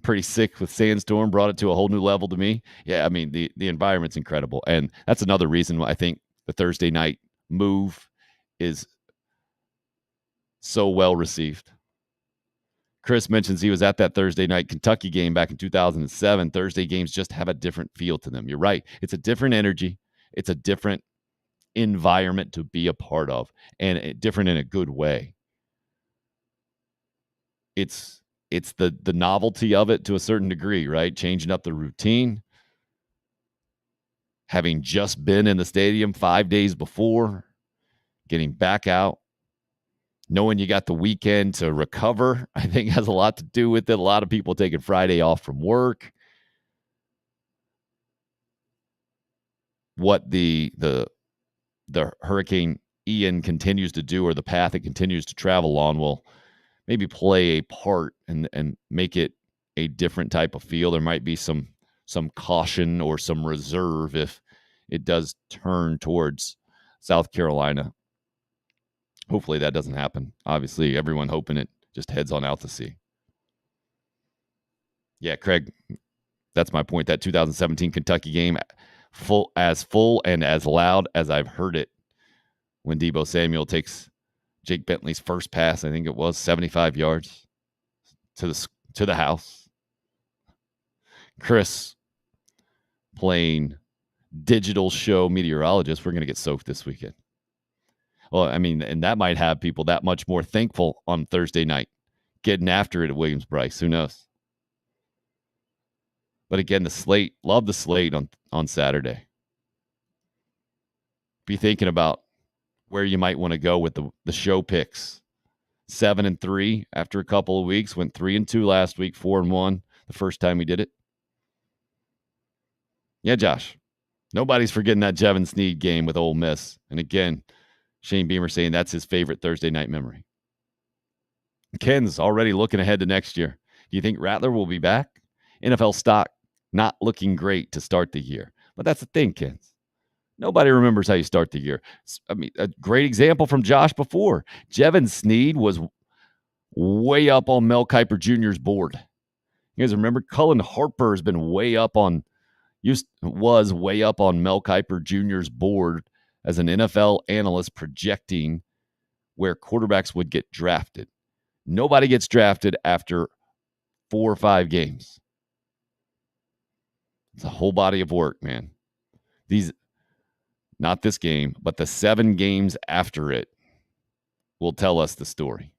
pretty sick with Sandstorm, brought it to a whole new level to me. Yeah, I mean, the environment's incredible. And that's another reason why I think the Thursday night move is so well received. Chris mentions he was at that Thursday night Kentucky game back in 2007. Thursday games just have a different feel to them. You're right. It's a different energy. It's a different environment to be a part of, and different in a good way. It's the novelty of it to a certain degree, right? Changing up the routine. Having just been in the stadium 5 days before, getting back out, knowing you got the weekend to recover, I think has a lot to do with it. A lot of people taking Friday off from work. What the Hurricane Ian continues to do, or the path it continues to travel on, will maybe play a part and make it a different type of feel. There might be some caution or some reserve if it does turn towards South Carolina. Hopefully that doesn't happen. Obviously, everyone hoping it just heads on out to sea. Yeah, Craig, that's my point. That 2017 Kentucky game, full and as loud as I've heard it when Deebo Samuel takes Jake Bentley's first pass, I think it was 75 yards to the house. Chris playing digital show meteorologist. We're going to get soaked this weekend. Well, I mean, and that might have people that much more thankful on Thursday night, getting after it at Williams-Brice. Who knows? But again, the slate, love the slate on Saturday. Be thinking about where you might want to go with the show picks. 7-3 after a couple of weeks, went 3-2 last week, 4-1 the first time we did it. Yeah, Josh, nobody's forgetting that Jevin Sneed game with Ole Miss. And again, Shane Beamer saying that's his favorite Thursday night memory. Ken's already looking ahead to next year. Do you think Rattler will be back? NFL stock not looking great to start the year. But that's the thing, Ken's. Nobody remembers how you start the year. I mean, a great example from Josh before. Jevin Sneed was way up on Mel Kiper Jr.'s board. You guys remember? Cullen Harper has been way up on Mel Kiper Jr.'s board as an NFL analyst projecting where quarterbacks would get drafted. Nobody gets drafted after 4 or 5 games. It's a whole body of work, man. Not this game, but the 7 games after it will tell us the story.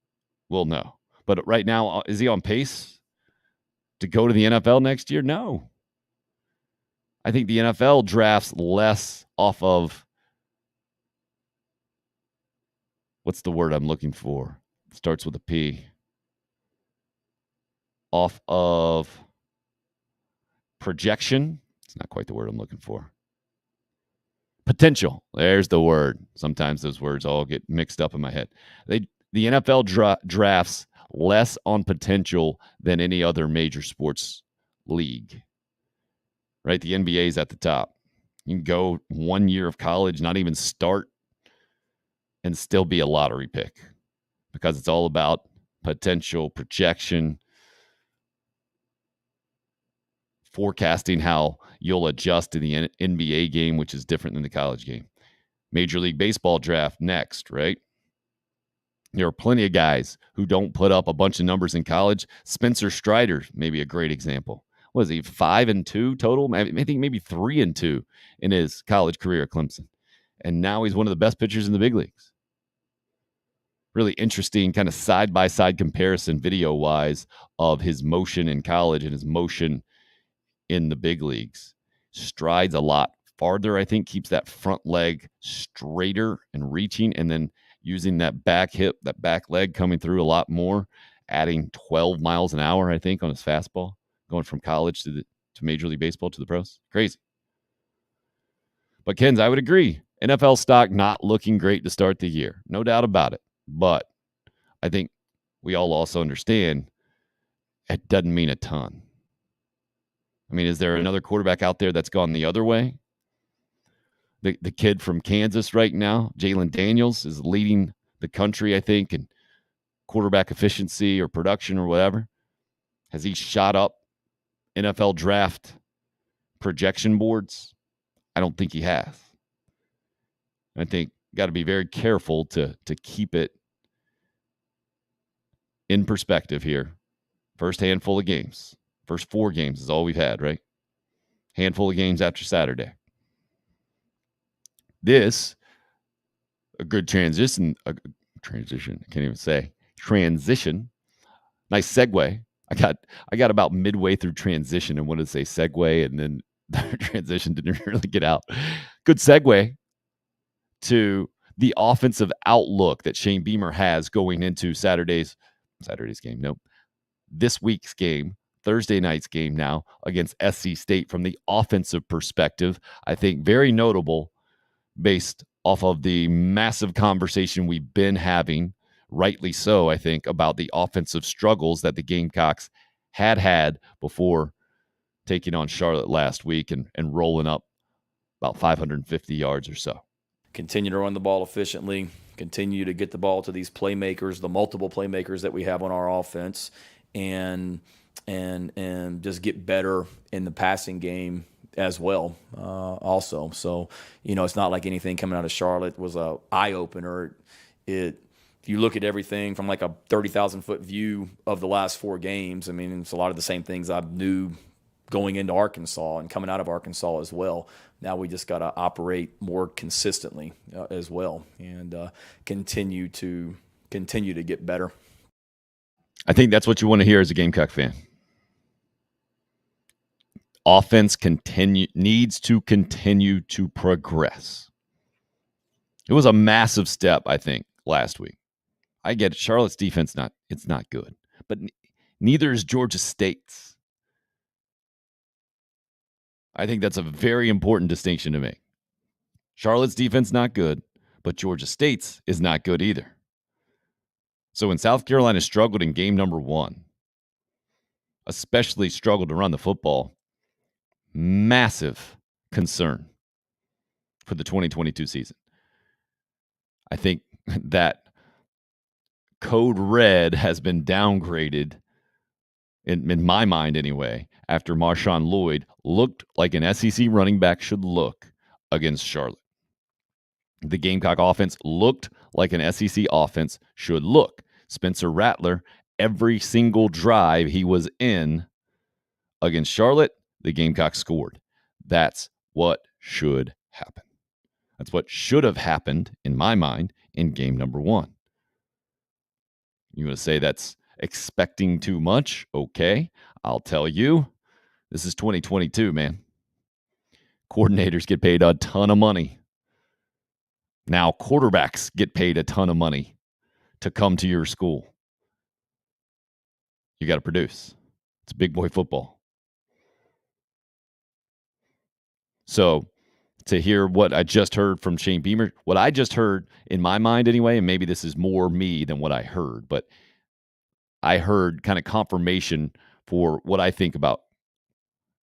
We'll know. But right now, is he on pace to go to the NFL next year? No. I think the NFL drafts less off of, what's the word I'm looking for? It starts with a P. Off of projection. It's not quite the word I'm looking for. Potential. There's the word. Sometimes those words all get mixed up in my head. The NFL drafts less on potential than any other major sports league. Right? The NBA is at the top. You can go 1 year of college, not even start, and still be a lottery pick because it's all about potential, projection, forecasting how you'll adjust to the NBA game, which is different than the college game. Major League Baseball draft next, right? There are plenty of guys who don't put up a bunch of numbers in college. Spencer Strider may be a great example. What is he, 5-2 total? I think maybe 3-2 in his college career at Clemson. And now he's one of the best pitchers in the big leagues. Really interesting kind of side-by-side comparison video-wise of his motion in college and his motion in the big leagues. Strides a lot farther, I think, keeps that front leg straighter and reaching, and then using that back hip, that back leg coming through a lot more adding 12 miles an hour, I think, on his fastball, going from college to Major League Baseball to the pros. Crazy. But Kens, I would agree. NFL stock not looking great to start the year. No doubt about it. But I think we all also understand it doesn't mean a ton. I mean, is there another quarterback out there that's gone the other way? The kid from Kansas right now, Jalen Daniels, is leading the country, I think, in quarterback efficiency or production or whatever. Has he shot up NFL draft projection boards? I don't think he has. I think got to be very careful to keep it in perspective here. First handful of games. First 4 games is all we've had, right? Handful of games after Saturday. This, a good transition. I can't even say. Transition. Nice segue. I got about midway through transition and wanted to say segue, and then the transition didn't really get out. Good segue to the offensive outlook that Shane Beamer has going into Saturday's game. Nope. This week's game, Thursday night's game now against SC State from the offensive perspective. I think very notable based off of the massive conversation we've been having, rightly so, I think, about the offensive struggles that the Gamecocks had before taking on Charlotte last week and rolling up about 550 yards or so. Continue to run the ball efficiently, continue to get the ball to these playmakers, the multiple playmakers that we have on our offense, and just get better in the passing game as well also. So, it's not like anything coming out of Charlotte was a eye-opener. If you look at everything from like a 30,000-foot view of the last 4 games, I mean, it's a lot of the same things I knew going into Arkansas and coming out of Arkansas as well. Now we just got to operate more consistently as well and continue to get better. I think that's what you want to hear as a Gamecock fan. Offense needs to continue to progress. It was a massive step, I think, last week. I get it. Charlotte's defense, it's not good. But neither is Georgia State's. I think that's a very important distinction to make. Charlotte's defense not good, but Georgia State's is not good either. So when South Carolina struggled in game number 1, especially struggled to run the football, massive concern for the 2022 season. I think that code red has been downgraded, in my mind anyway, after Marshawn Lloyd looked like an SEC running back should look against Charlotte. The Gamecock offense looked like an SEC offense should look. Spencer Rattler, every single drive he was in against Charlotte, the Gamecocks scored. That's what should happen. That's what should have happened, in my mind, in game number 1. You want to say that's expecting too much? Okay, I'll tell you. This is 2022, man. Coordinators get paid a ton of money. Now quarterbacks get paid a ton of money to come to your school. You got to produce. It's big boy football. So to hear what I just heard from Shane Beamer, what I just heard in my mind anyway, and maybe this is more me than what I heard, but I heard kind of confirmation for what I think about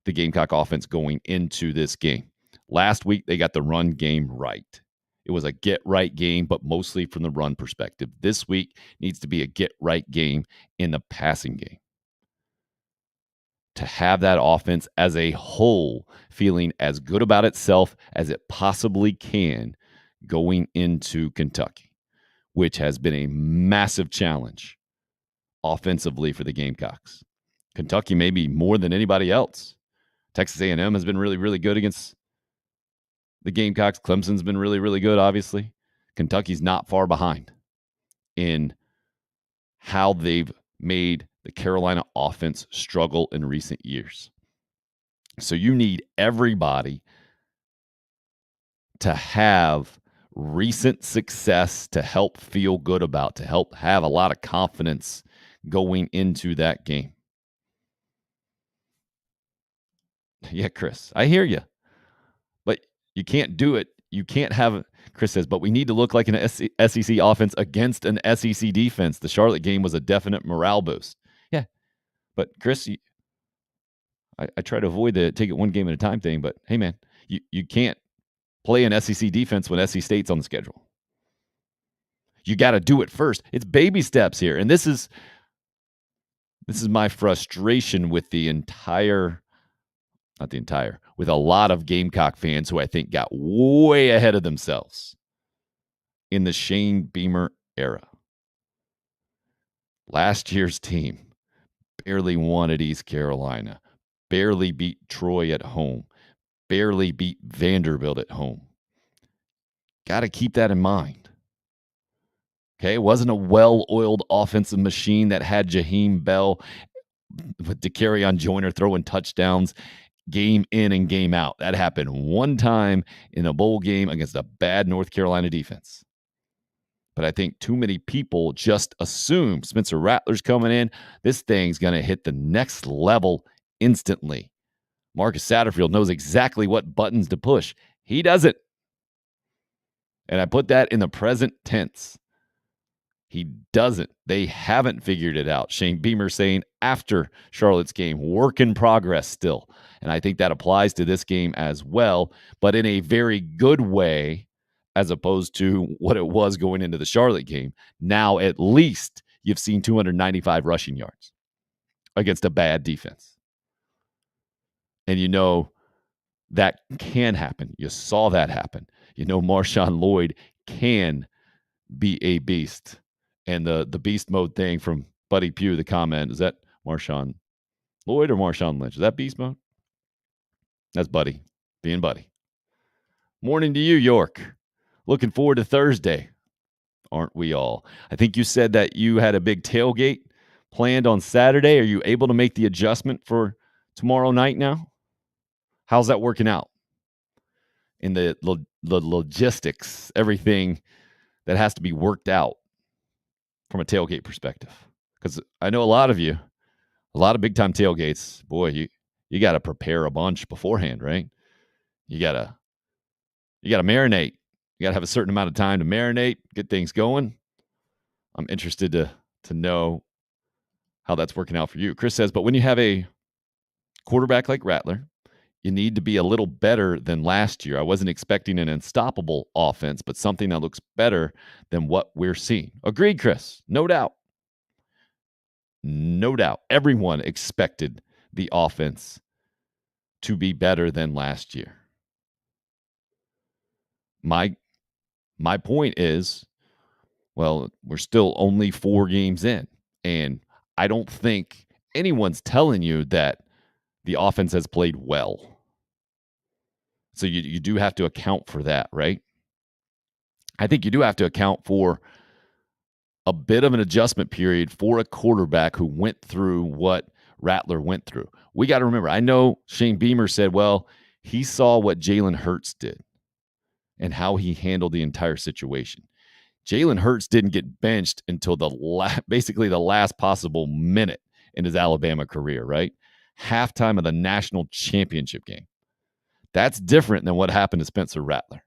the Gamecock offense going into this game. Last week, they got the run game right. It was a get-right game, but mostly from the run perspective. This week needs to be a get-right game in the passing game. To have that offense as a whole feeling as good about itself as it possibly can going into Kentucky, which has been a massive challenge offensively for the Gamecocks. Kentucky maybe more than anybody else. Texas A&M has been really, really good against the Gamecocks. Clemson's been really, really good, obviously. Kentucky's not far behind in how they've made the Carolina offense struggle in recent years. So you need everybody to have recent success to help feel good about, to help have a lot of confidence going into that game. Yeah, Chris, I hear you. But you can't do it. You can't have, Chris says, but we need to look like an SEC offense against an SEC defense. The Charlotte game was a definite morale boost. Yeah. But Chris, I try to avoid the take it one game at a time thing, but hey, man, you can't play an SEC defense when SC State's on the schedule. You got to do it first. It's baby steps here. And this is my frustration with with a lot of Gamecock fans who I think got way ahead of themselves in the Shane Beamer era. Last year's team barely won at East Carolina, barely beat Troy at home, barely beat Vanderbilt at home. Got to keep that in mind. Okay, it wasn't a well-oiled offensive machine that had Jaheim Bell with DeCarrion Joyner throwing touchdowns game in and game out. That happened one time in a bowl game against a bad North Carolina defense. But I think too many people just assume Spencer Rattler's coming in. This thing's going to hit the next level instantly. Marcus Satterfield knows exactly what buttons to push. He doesn't. And I put that in the present tense. He doesn't. They haven't figured it out. Shane Beamer saying after Charlotte's game, work in progress still. And I think that applies to this game as well, but in a very good way as opposed to what it was going into the Charlotte game. Now at least you've seen 295 rushing yards against a bad defense. And you know that can happen. You saw that happen. You know Marshawn Lloyd can be a beast. And the beast mode thing from Buddy Pugh, the comment, is that Marshawn Lloyd or Marshawn Lynch? Is that beast mode? That's Buddy, being Buddy. Morning to you, York. Looking forward to Thursday. Aren't we all? I think you said that you had a big tailgate planned on Saturday. Are you able to make the adjustment for tomorrow night now? How's that working out? In the logistics, everything that has to be worked out from a tailgate perspective. Because I know a lot of you, a lot of big-time tailgates, boy, you got to prepare a bunch beforehand, right? You got to marinate. You got to have a certain amount of time to marinate, get things going. I'm interested to know how that's working out for you. Chris says, but when you have a quarterback like Rattler, you need to be a little better than last year. I wasn't expecting an unstoppable offense, but something that looks better than what we're seeing. Agreed, Chris. No doubt. No doubt. Everyone expected the offense to be better than last year. My point is, well, we're still only 4 games in, and I don't think anyone's telling you that the offense has played well. So you do have to account for that, right? I think you do have to account for a bit of an adjustment period for a quarterback who went through what Rattler went through. We got to remember, I know Shane Beamer said, well, he saw what Jalen Hurts did and how he handled the entire situation. Jalen Hurts didn't get benched until basically the last possible minute in his Alabama career, right? Halftime of the national championship game. That's different than what happened to Spencer Rattler.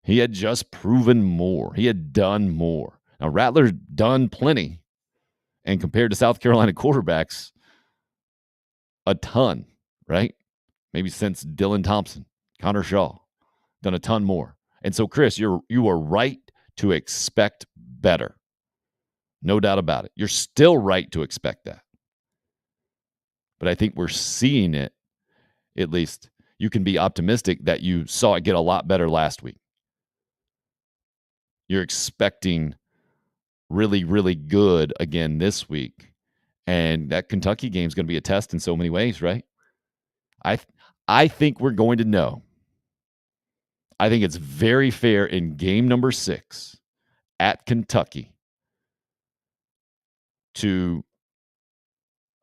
He had just proven more. He had done more. Now, Rattler's done plenty, and compared to South Carolina quarterbacks, a ton, right? Maybe since Dylan Thompson, Connor Shaw, done a ton more. And so, Chris, you are right to expect better. No doubt about it. You're still right to expect that. But I think we're seeing it. At least you can be optimistic that you saw it get a lot better last week. You're expecting really, really good again this week. And that Kentucky game is going to be a test in so many ways, right? I think we're going to know. I think it's very fair in game number 6 at Kentucky to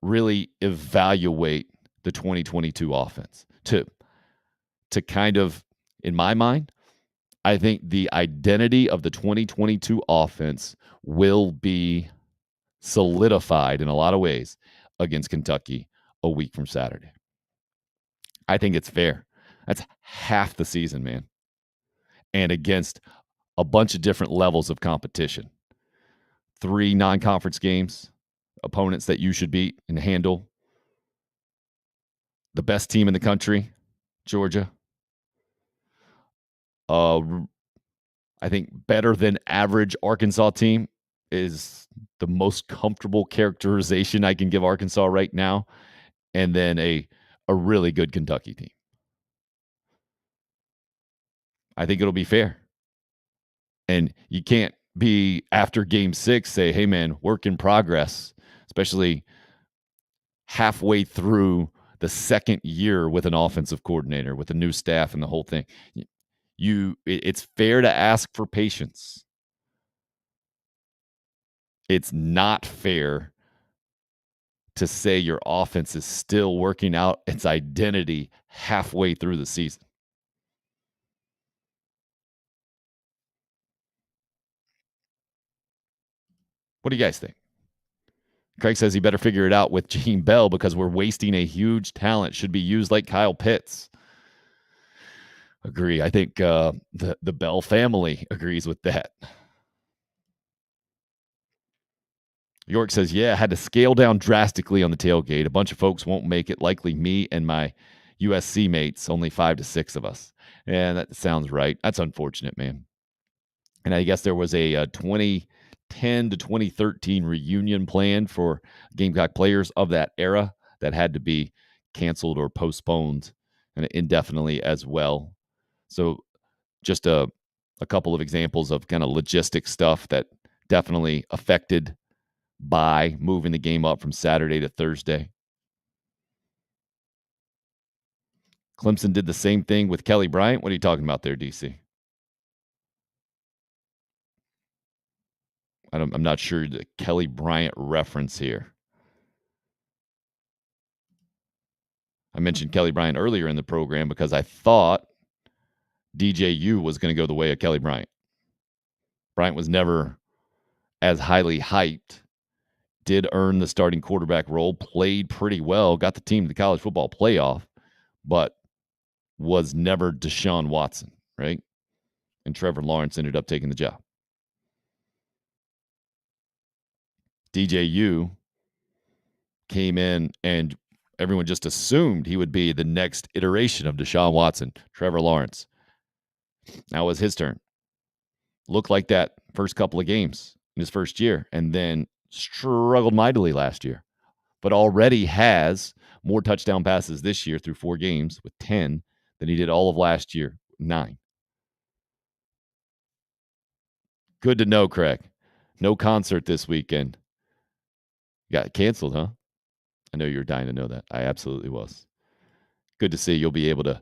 really evaluate the 2022 offense. To kind of, in my mind, I think the identity of the 2022 offense will be solidified in a lot of ways against Kentucky a week from Saturday. I think it's fair. That's half the season, man. And against a bunch of different levels of competition. 3 non-conference games, opponents that you should beat and handle. The best team in the country, Georgia. I think better than average Arkansas team is the most comfortable characterization I can give Arkansas right now. And then a really good Kentucky team. I think it'll be fair. And you can't be, after game 6, say, hey, man, work in progress, especially halfway through the second year with an offensive coordinator, with a new staff and the whole thing. It's fair to ask for patience. It's not fair to say your offense is still working out its identity halfway through the season. What do you guys think? Craig says he better figure it out with Jaheim Bell because we're wasting a huge talent. Should be used like Kyle Pitts. Agree. I think the Bell family agrees with that. York says, yeah, had to scale down drastically on the tailgate. A bunch of folks won't make it, likely me and my USC mates, only 5 to 6 of us. And that sounds right. That's unfortunate, man. And I guess there was a 2010 to 2013 reunion planned for Gamecock players of that era that had to be canceled or postponed and indefinitely as well. So just a couple of examples of kind of logistic stuff that definitely affected by moving the game up from Saturday to Thursday. Clemson did the same thing with Kelly Bryant. What are you talking about there, DC? I'm not sure the Kelly Bryant reference here. I mentioned Kelly Bryant earlier in the program because I thought DJU was going to go the way of Kelly Bryant. Bryant was never as highly hyped, did earn the starting quarterback role, played pretty well, got the team to the college football playoff, but was never Deshaun Watson, right? And Trevor Lawrence ended up taking the job. DJU came in and everyone just assumed he would be the next iteration of Deshaun Watson, Trevor Lawrence. Now it was his turn. Looked like that first couple of games in his first year and then struggled mightily last year, but already has more touchdown passes this year through 4 games with 10 than he did all of last year, 9. Good to know, Craig. No concert this weekend. Got canceled, huh? I know you were dying to know that. I absolutely was. Good to see you'll be able to,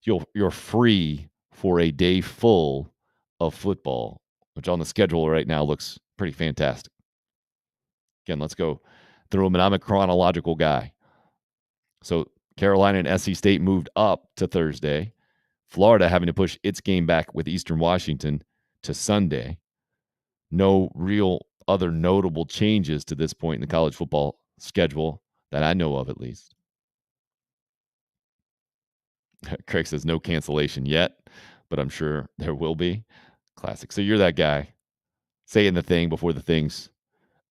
you're free for a day full of football, which on the schedule right now looks pretty fantastic. Again, let's go through them, and I'm a chronological guy. So Carolina and SC State moved up to Thursday. Florida having to push its game back with Eastern Washington to Sunday. No real other notable changes to this point in the college football schedule that I know of, at least. Craig says no cancellation yet, but I'm sure there will be. Classic. So you're that guy saying the thing before the thing's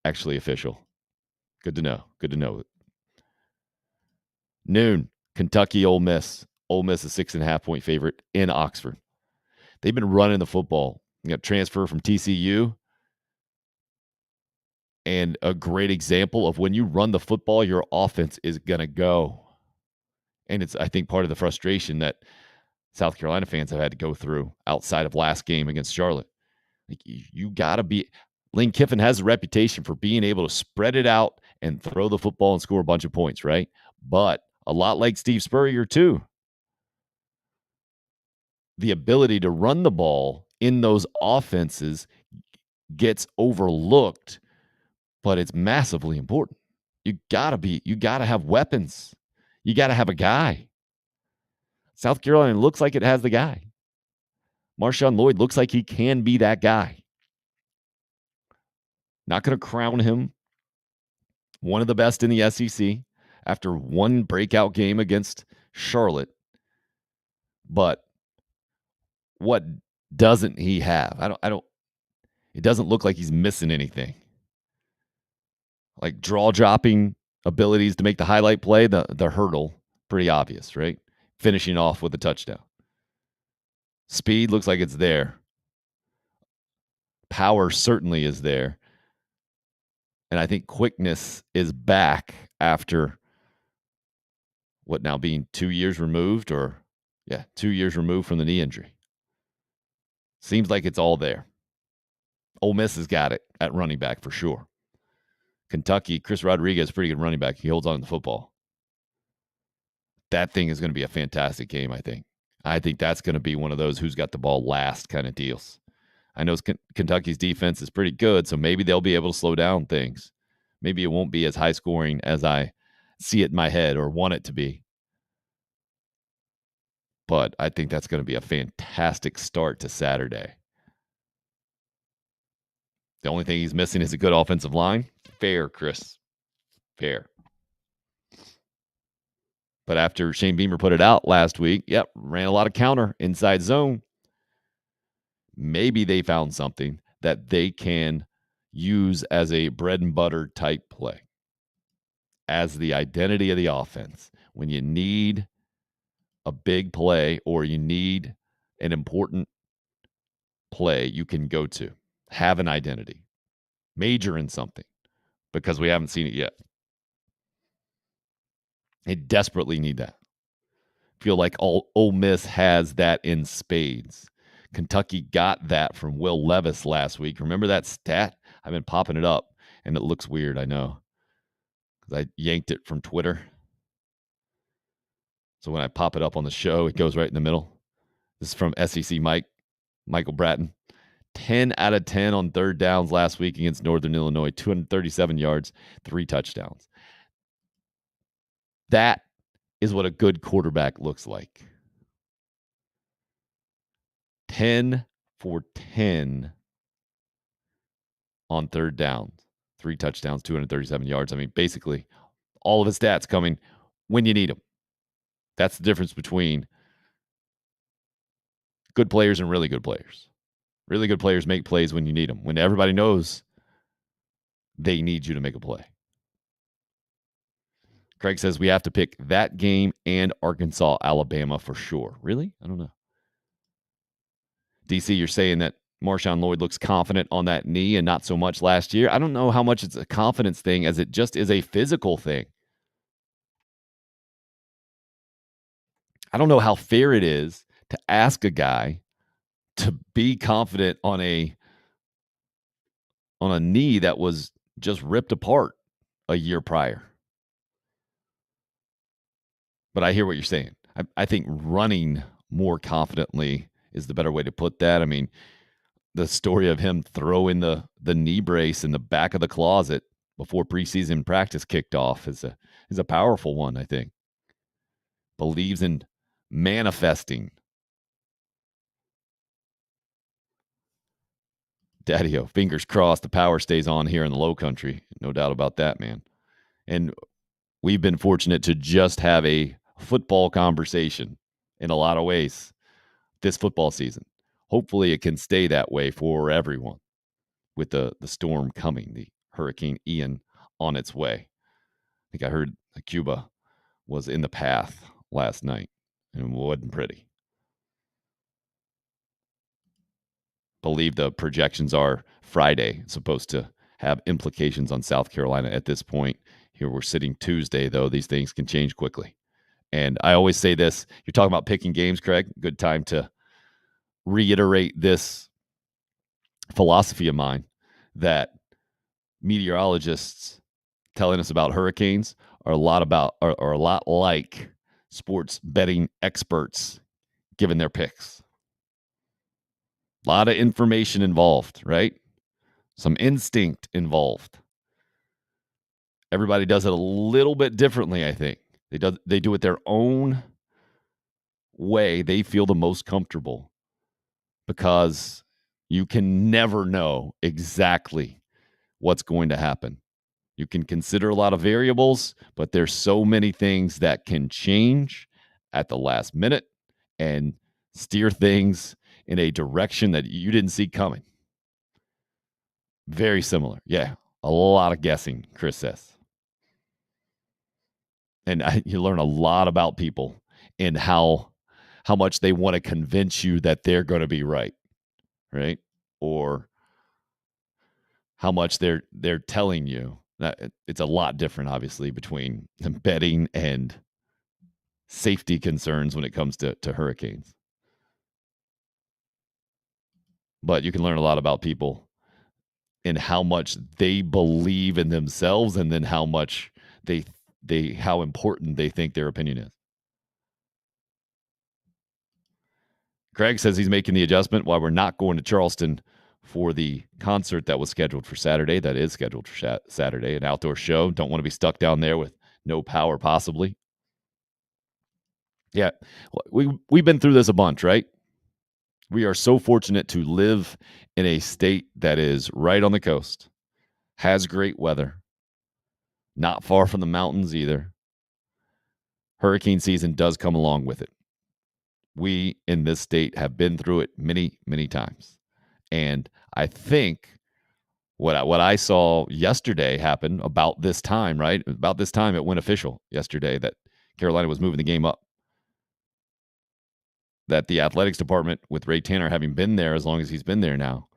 actually official. Good to know. Good to know. Noon, Kentucky, Ole Miss. Ole Miss is 6.5-point favorite in Oxford. They've been running the football. You got transfer from TCU. And a great example of when you run the football, your offense is going to go. And it's, I think, part of the frustration that South Carolina fans have had to go through outside of last game against Charlotte. Like, you got to be – Lane Kiffin has a reputation for being able to spread it out and throw the football and score a bunch of points, right? But a lot like Steve Spurrier, too. The ability to run the ball in those offenses gets overlooked, but it's massively important. You got to have weapons. You got to have a guy. South Carolina looks like it has the guy. Marshawn Lloyd looks like he can be that guy. Not going to crown him one of the best in the SEC after one breakout game against Charlotte. But what doesn't he have? It doesn't look like he's missing anything. Like draw dropping abilities to make the highlight play, the hurdle, pretty obvious, right? Finishing off with a touchdown. Speed looks like it's there. Power certainly is there. And I think quickness is back after what now being 2 years removed 2 years removed from the knee injury. Seems like it's all there. Ole Miss has got it at running back for sure. Kentucky, Chris Rodriguez, pretty good running back. He holds on to the football. That thing is going to be a fantastic game, I think. I think that's going to be one of those who's got the ball last kind of deals. I know Kentucky's defense is pretty good, so maybe they'll be able to slow down things. Maybe it won't be as high scoring as I see it in my head or want it to be. But I think that's going to be a fantastic start to Saturday. The only thing he's missing is a good offensive line. Fair, Chris. Fair. But after Shane Beamer put it out last week, ran a lot of counter inside zone. Maybe they found something that they can use as a bread and butter type play, as the identity of the offense. When you need a big play or you need an important play you can go to, have an identity, major in something, because we haven't seen it yet. They desperately need that. Feel like Ole Miss has that in spades. Kentucky got that from Will Levis last week. Remember that stat? I've been popping it up, and it looks weird, I know, because I yanked it from Twitter. So when I pop it up on the show, it goes right in the middle. This is from SEC Michael Bratton. 10 out of 10 on third downs last week against Northern Illinois. 237 yards, 3 touchdowns. That is what a good quarterback looks like. 10 for 10 on third downs. 3 touchdowns, 237 yards. I mean, basically, all of his stats coming when you need them. That's the difference between good players and really good players. Really good players make plays when you need them, when everybody knows they need you to make a play. Craig says we have to pick that game and Arkansas, Alabama for sure. Really? I don't know. DC, you're saying that Marshawn Lloyd looks confident on that knee and not so much last year. I don't know how much it's a confidence thing as it just is a physical thing. I don't know how fair it is to ask a guy to be confident on a knee that was just ripped apart a year prior. But I hear what you're saying. I think running more confidently is the better way to put that. I mean, the story of him throwing the knee brace in the back of the closet before preseason practice kicked off is a powerful one, I think. Believes in manifesting. Daddy-o, fingers crossed the power stays on here in the low country. No doubt about that, man. And we've been fortunate to just have a football conversation in a lot of ways this football season. Hopefully it can stay that way for everyone with the storm coming, the Hurricane Ian on its way. I think I heard Cuba was in the path last night and it wasn't pretty. Believe the projections are Friday, supposed to have implications on South Carolina at this point. Here we're sitting Tuesday, though. These things can change quickly. And I always say this. You're talking about picking games, Craig. Good time to reiterate this philosophy of mine that meteorologists telling us about hurricanes are a lot like sports betting experts giving their picks. A lot of information involved, right? Some instinct involved. Everybody does it a little bit differently, I think. They do it their own way they feel the most comfortable, because you can never know exactly what's going to happen. You can consider a lot of variables, but there's so many things that can change at the last minute and steer things in a direction that you didn't see coming. Very similar. Yeah, a lot of guessing, Chris says. And you learn a lot about people and how much they want to convince you that they're going to be right, or how much they're telling you. That it's a lot different, obviously, between betting and safety concerns when it comes to hurricanes. But you can learn a lot about people and how much they believe in themselves, and then how much how important they think their opinion is. Craig says he's making the adjustment while we're not going to Charleston for the concert that was scheduled for Saturday. That is scheduled for Saturday, an outdoor show. Don't want to be stuck down there with no power, possibly. Yeah, we've been through this a bunch, right? We are so fortunate to live in a state that is right on the coast, has great weather, not far from the mountains either. Hurricane season does come along with it. We in this state have been through it many, many times. And I think what I saw yesterday happen about this time, right? About this time it went official yesterday that Carolina was moving the game up. That the athletics department, with Ray Tanner having been there as long as he's been there now,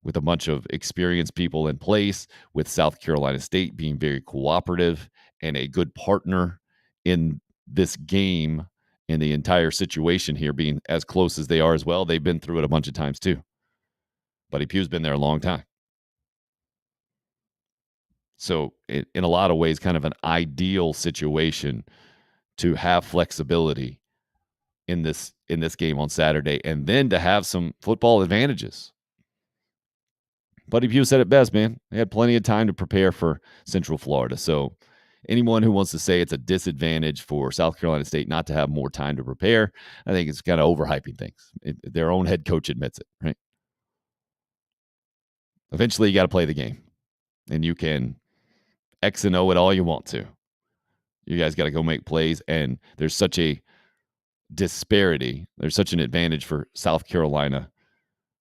with a bunch of experienced people in place, with South Carolina State being very cooperative and a good partner in this game, and the entire situation here being as close as they are as well. They've been through it a bunch of times too. Buddy Pugh's been there a long time. So in a lot of ways, kind of an ideal situation to have flexibility in this game on Saturday, and then to have some football advantages. Buddy Pugh said it best, man. They had plenty of time to prepare for Central Florida. So anyone who wants to say it's a disadvantage for South Carolina State not to have more time to prepare, I think it's kind of overhyping things. Their own head coach admits it, right? Eventually, you got to play the game. And you can X and O it all you want to. You guys got to go make plays. And there's such a disparity. There's such an advantage for South Carolina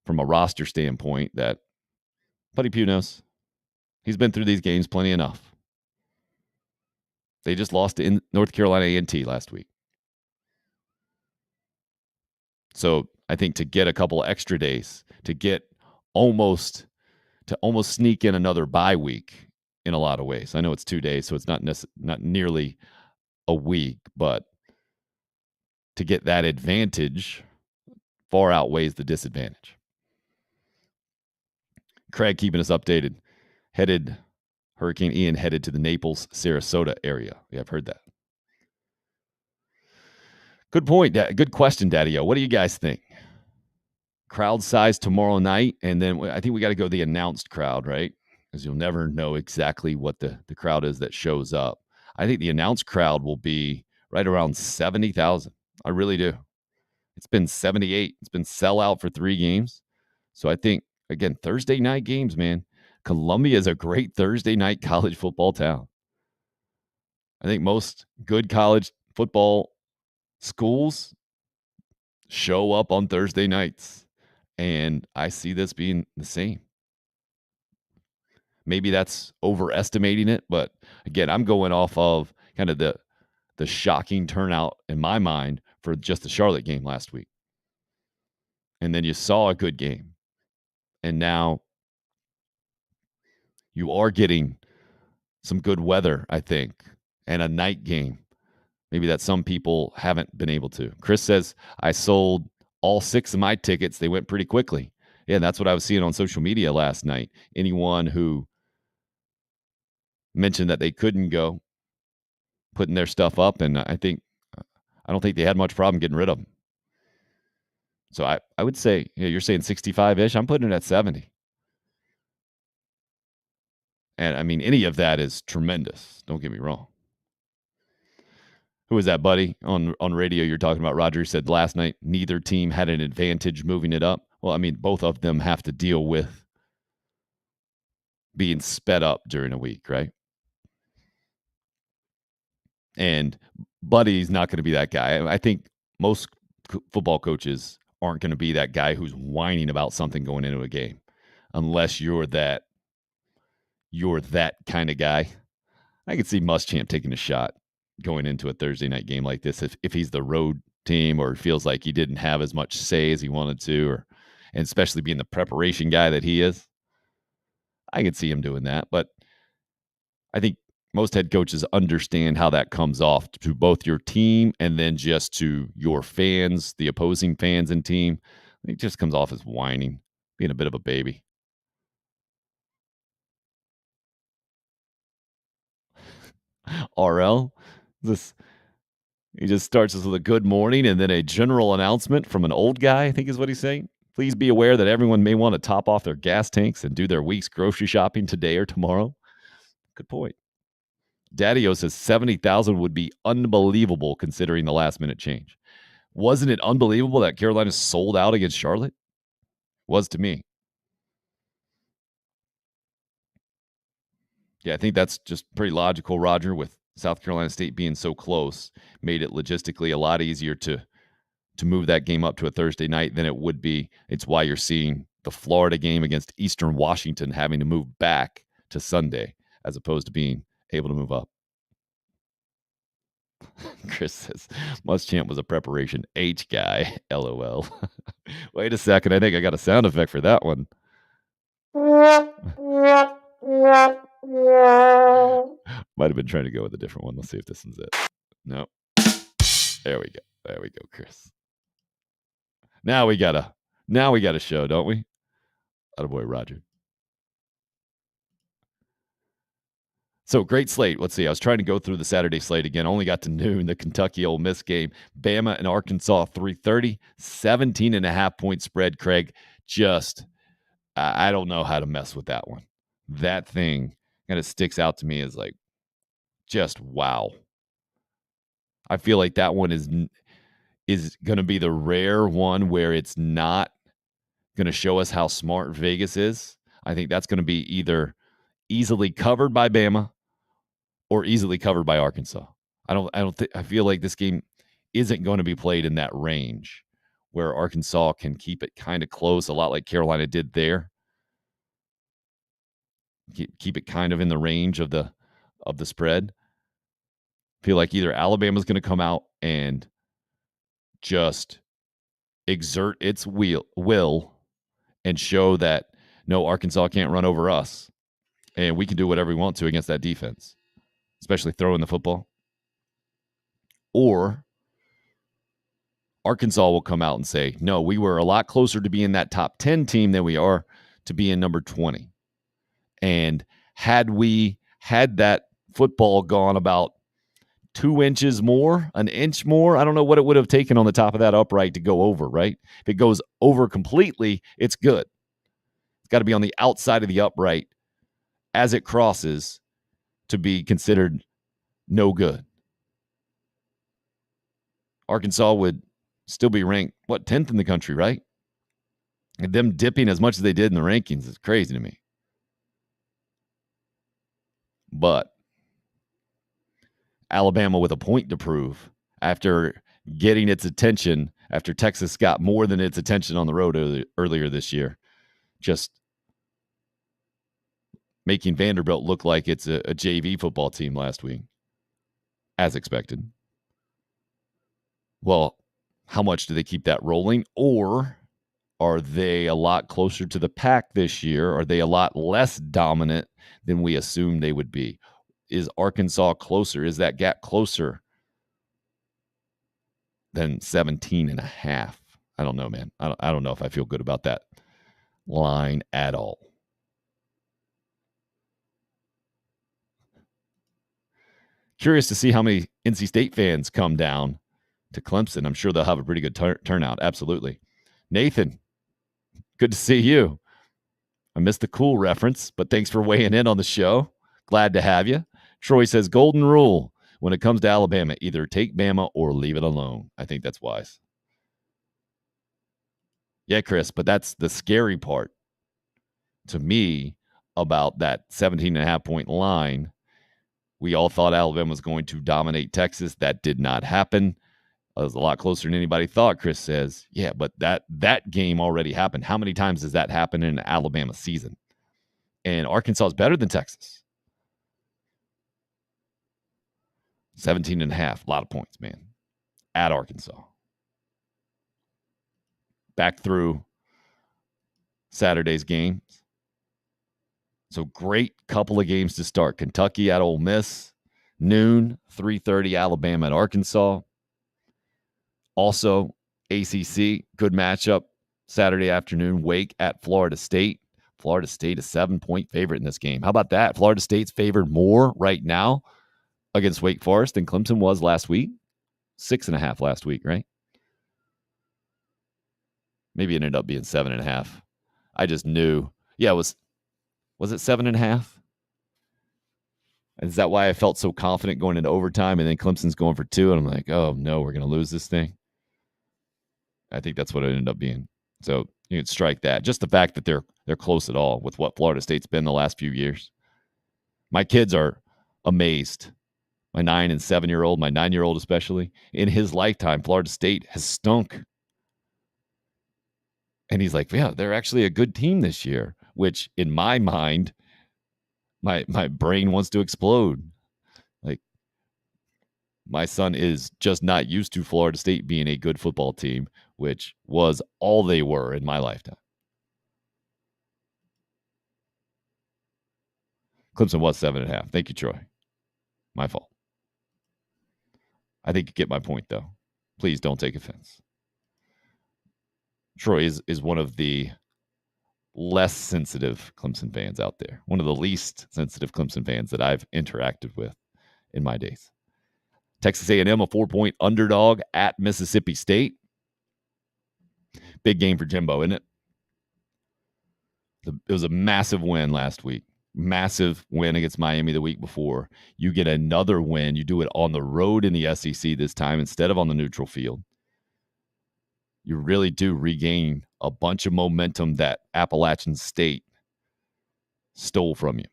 from a roster standpoint that Buddy Pugh knows. He's been through these games plenty enough. They just lost to North Carolina A&T last week. So I think to get a couple extra days, to almost sneak in another bye week in a lot of ways. I know it's 2 days, so it's not nearly a week, but to get that advantage far outweighs the disadvantage. Craig keeping us updated. Hurricane Ian headed to the Naples, Sarasota area. Yeah, I've heard that. Good point. Good question, Daddy-O. What do you guys think? Crowd size tomorrow night, and then I think we got to go the announced crowd, right? Because you'll never know exactly what the crowd is that shows up. I think the announced crowd will be right around 70,000. I really do. It's been 78. It's been sellout for 3 games. So I think, again, Thursday night games, man. Columbia is a great Thursday night college football town. I think most good college football schools show up on Thursday nights. And I see this being the same. Maybe that's overestimating it, but again, I'm going off of kind of the shocking turnout in my mind for just the Charlotte game last week. And then you saw a good game. And now you are getting some good weather, I think, and a night game. Maybe that some people haven't been able to. Chris says, I sold all 6 of my tickets. They went pretty quickly. Yeah, that's what I was seeing on social media last night. Anyone who mentioned that they couldn't go, putting their stuff up, and I don't think they had much problem getting rid of them. So I would say, you're saying 65-ish. I'm putting it at 70. And I mean, any of that is tremendous. Don't get me wrong. Who was that, buddy? On radio, you're talking about Roger said last night, neither team had an advantage moving it up. Well, I mean, both of them have to deal with being sped up during a week, right? And Buddy's not going to be that guy. I think most football coaches aren't going to be that guy who's whining about something going into a game, unless you're that kind of guy. I could see Muschamp taking a shot going into a Thursday night game like this if he's the road team or feels like he didn't have as much say as he wanted to, and especially being the preparation guy that he is. I could see him doing that, but I think most head coaches understand how that comes off to both your team and then just to your fans, the opposing fans and team. It just comes off as whining, being a bit of a baby. RL, he just starts us with a good morning and then a general announcement from an old guy, I think is what he's saying. Please be aware that everyone may want to top off their gas tanks and do their week's grocery shopping today or tomorrow. Good point. Daddy-O says 70,000 would be unbelievable considering the last-minute change. Wasn't it unbelievable that Carolina sold out against Charlotte? Was to me. Yeah, I think that's just pretty logical, Roger, with South Carolina State being so close. Made it logistically a lot easier to move that game up to a Thursday night than it would be. It's why you're seeing the Florida game against Eastern Washington having to move back to Sunday as opposed to being able to move up. Chris says, Muschamp was a preparation H guy. LOL. Wait a second. I think I got a sound effect for that one. Might have been trying to go with a different one. Let's see if this one's it. No. There we go. There we go, Chris. Now we got a show, don't we? Attaboy, Roger. So great slate. Let's see. I was trying to go through the Saturday slate again. Only got to noon. The Kentucky Ole Miss game. Bama and Arkansas 3:30. 17.5 point spread, Craig. Just, I don't know how to mess with that one. That thing kind of sticks out to me as like, just wow. I feel like that one is going to be the rare one where it's not going to show us how smart Vegas is. I think that's going to be either easily covered by Bama or easily covered by Arkansas. I feel like this game isn't going to be played in that range where Arkansas can keep it kind of close, a lot like Carolina did there. Keep it kind of in the range of the spread. Feel like either Alabama's going to come out and just exert its will and show that no, Arkansas can't run over us and we can do whatever we want to against that defense, especially throwing the football. Or Arkansas will come out and say, no, we were a lot closer to being that top 10 team than we are to being number 20. And had we had that football gone about 2 inches more, an inch more, I don't know what it would have taken on the top of that upright to go over, right? If it goes over completely, it's good. It's got to be on the outside of the upright as it crosses to be considered no good. Arkansas would still be ranked, 10th in the country, right? And them dipping as much as they did in the rankings is crazy to me. But Alabama with a point to prove after getting its attention, after Texas got more than its attention on the road earlier this year, just making Vanderbilt look like it's a JV football team last week, as expected. Well, how much do they keep that rolling? Or are they a lot closer to the pack this year? Are they a lot less dominant than we assumed they would be? Is Arkansas closer? Is that gap closer than 17.5? I don't know, man. I don't know if I feel good about that line at all. Curious to see how many NC State fans come down to Clemson. I'm sure they'll have a pretty good turnout. Absolutely. Nathan, good to see you. I missed the cool reference, but thanks for weighing in on the show. Glad to have you. Troy says, golden rule when it comes to Alabama, either take Bama or leave it alone. I think that's wise. Yeah, Chris, but that's the scary part to me about that 17.5 point line We all thought Alabama was going to dominate Texas. That did not happen. It was a lot closer than anybody thought, Chris says. Yeah, but that game already happened. How many times does that happen in an Alabama season? And Arkansas is better than Texas. 17.5. A lot of points, man. At Arkansas. Back through Saturday's games. So great couple of games to start. Kentucky at Ole Miss, noon, 3:30 Alabama at Arkansas. Also, ACC, good matchup Saturday afternoon. Wake at Florida State. Florida State a 7-point favorite in this game. How about that? Florida State's favored more right now against Wake Forest than Clemson was last week. 6.5 last week, right? Maybe it ended up being 7.5. I just knew. Yeah, was it 7.5? Is that why I felt so confident going into overtime and then Clemson's going for 2 and I'm like, oh no, we're going to lose this thing? I think that's what it ended up being. So you can strike that. Just the fact that they're close at all with what Florida State's been the last few years. My kids are amazed. My 9 and 7-year-old, my 9-year-old especially, in his lifetime, Florida State has stunk. And he's like, yeah, they're actually a good team this year, which in my mind, my brain wants to explode. Like, my son is just not used to Florida State being a good football team, which was all they were in my lifetime. Clemson was 7.5. Thank you, Troy. My fault. I think you get my point, though. Please don't take offense. Troy is one of the less sensitive Clemson fans out there. One of the least sensitive Clemson fans that I've interacted with in my days. Texas A&M, a 4-point underdog at Mississippi State. Big game for Jimbo, isn't it? It was a massive win last week. Massive win against Miami the week before. You get another win. You do it on the road in the SEC this time instead of on the neutral field. You really do regain a bunch of momentum that Appalachian State stole from you.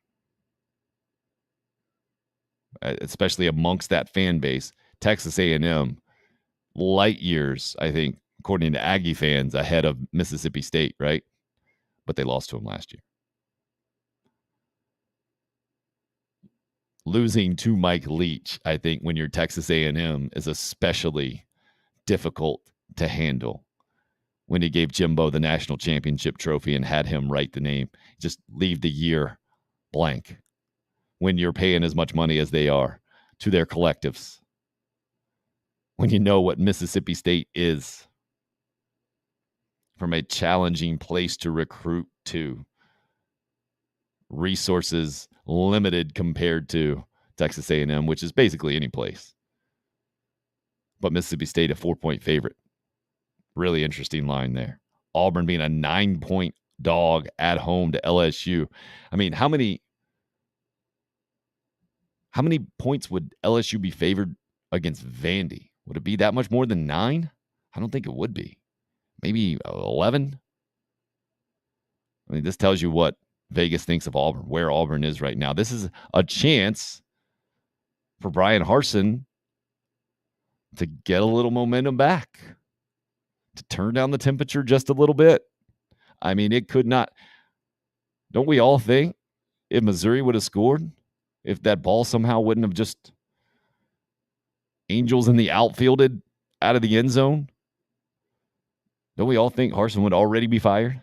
Especially amongst that fan base. Texas A&M, light years, I think, according to Aggie fans, ahead of Mississippi State, right? But they lost to them last year. Losing to Mike Leach, I think, when you're Texas A&M is especially difficult to handle. When he gave Jimbo the national championship trophy and had him write the name, just leave the year blank. When you're paying as much money as they are to their collectives. When you know what Mississippi State is from a challenging place to recruit to. Resources limited compared to Texas A&M, which is basically any place. But Mississippi State, a 4-point favorite. Really interesting line there. Auburn being a 9-point dog at home to LSU. I mean, how many points would LSU be favored against Vandy? Would it be that much more than 9? I don't think it would be. Maybe 11? I mean, this tells you what Vegas thinks of Auburn, where Auburn is right now. This is a chance for Brian Harsin to get a little momentum back, to turn down the temperature just a little bit. I mean, it could not. Don't we all think if Missouri would have scored, if that ball somehow wouldn't have just angels in the outfielded out of the end zone, don't we all think Harsin would already be fired?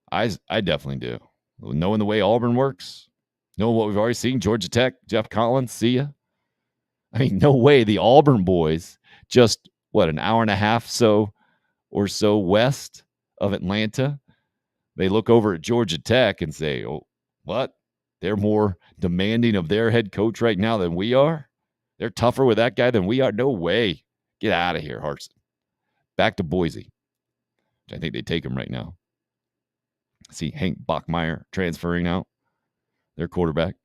I definitely do. Knowing the way Auburn works, knowing what we've already seen, Georgia Tech, Jeff Collins, see ya. I mean, no way the Auburn boys just, an hour and a half or so west of Atlanta, they look over at Georgia Tech and say, oh, what? They're more demanding of their head coach right now than we are? They're tougher with that guy than we are? No way. Get out of here, Harsin. Back to Boise. I think they take him right now. See Hank Bachmeier transferring out, their quarterback.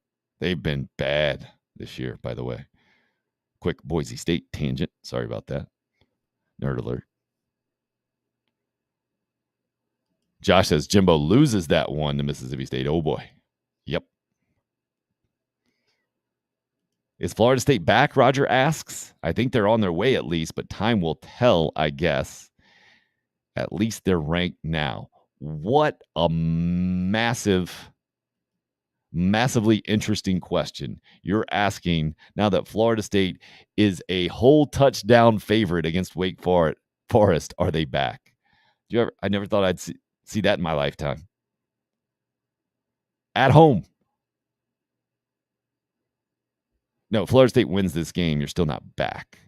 They've been bad this year, by the way. Quick Boise State tangent. Sorry about that. Nerd alert. Josh says Jimbo loses that one to Mississippi State. Oh, boy. Yep. Is Florida State back, Roger asks. I think they're on their way at least, but time will tell, I guess. At least they're ranked now. What a massively interesting question you're asking now that Florida State is a whole touchdown favorite against Wake Forest. Are they back? I never thought I'd see that in my lifetime. At home. No, Florida State wins this game. You're still not back.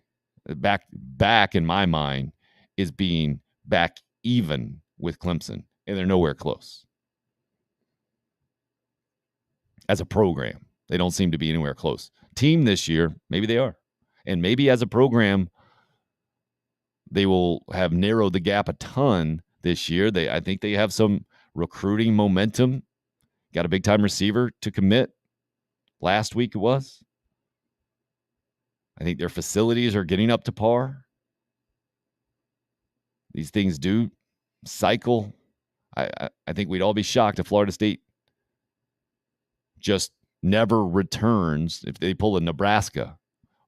Back in my mind is being back even with Clemson, and they're nowhere close. As a program, they don't seem to be anywhere close. Team this year, maybe they are. And maybe as a program, they will have narrowed the gap a ton this year. I think they have some recruiting momentum. Got a big-time receiver to commit. Last week it was. I think their facilities are getting up to par. These things do cycle. I think we'd all be shocked if Florida State just never returns, if they pull a Nebraska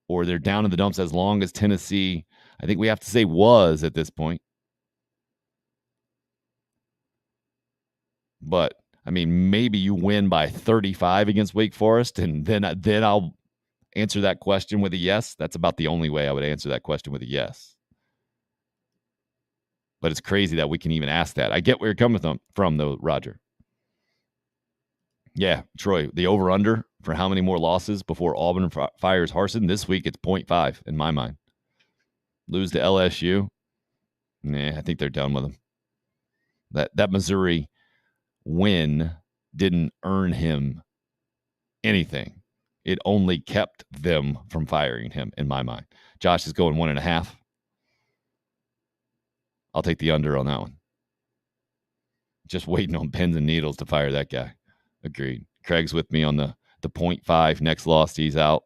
or they're down in the dumps as long as Tennessee, I think we have to say was at this point. But, I mean, maybe you win by 35 against Wake Forest, and then I'll answer that question with a yes. That's about the only way I would answer that question with a yes. But it's crazy that we can even ask that. I get where you're coming from though, Roger. Yeah, Troy, the over-under for how many more losses before Auburn fires Harsin? This week it's 0.5 in my mind. Lose to LSU? Nah, I think they're done with them. That Missouri win didn't earn him anything. It only kept them from firing him, in my mind. Josh is going 1.5. I'll take the under on that one. Just waiting on pins and needles to fire that guy. Agreed. Craig's with me on the 0.5. Next loss, he's out.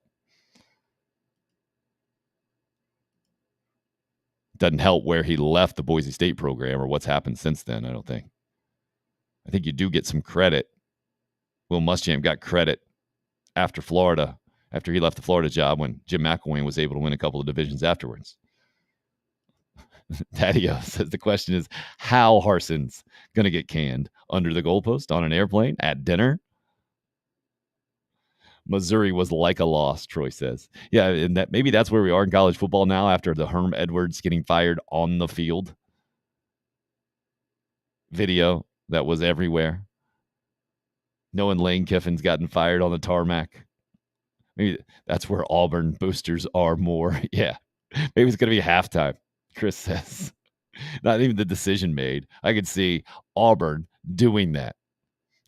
Doesn't help where he left the Boise State program or what's happened since then, I don't think. I think you do get some credit. Will Muschamp got credit after Florida, after he left the Florida job when Jim McElwain was able to win a couple of divisions afterwards. Taddeo says the question is how Harsin's going to get canned. Under the goalpost, on an airplane, at dinner? Missouri was like a loss, Troy says. Yeah, and maybe that's where we are in college football now after the Herm Edwards getting fired on the field video that was everywhere. Knowing Lane Kiffin's gotten fired on the tarmac. Maybe that's where Auburn boosters are more. Yeah, maybe it's going to be halftime, Chris says. Not even the decision made. I could see Auburn doing that.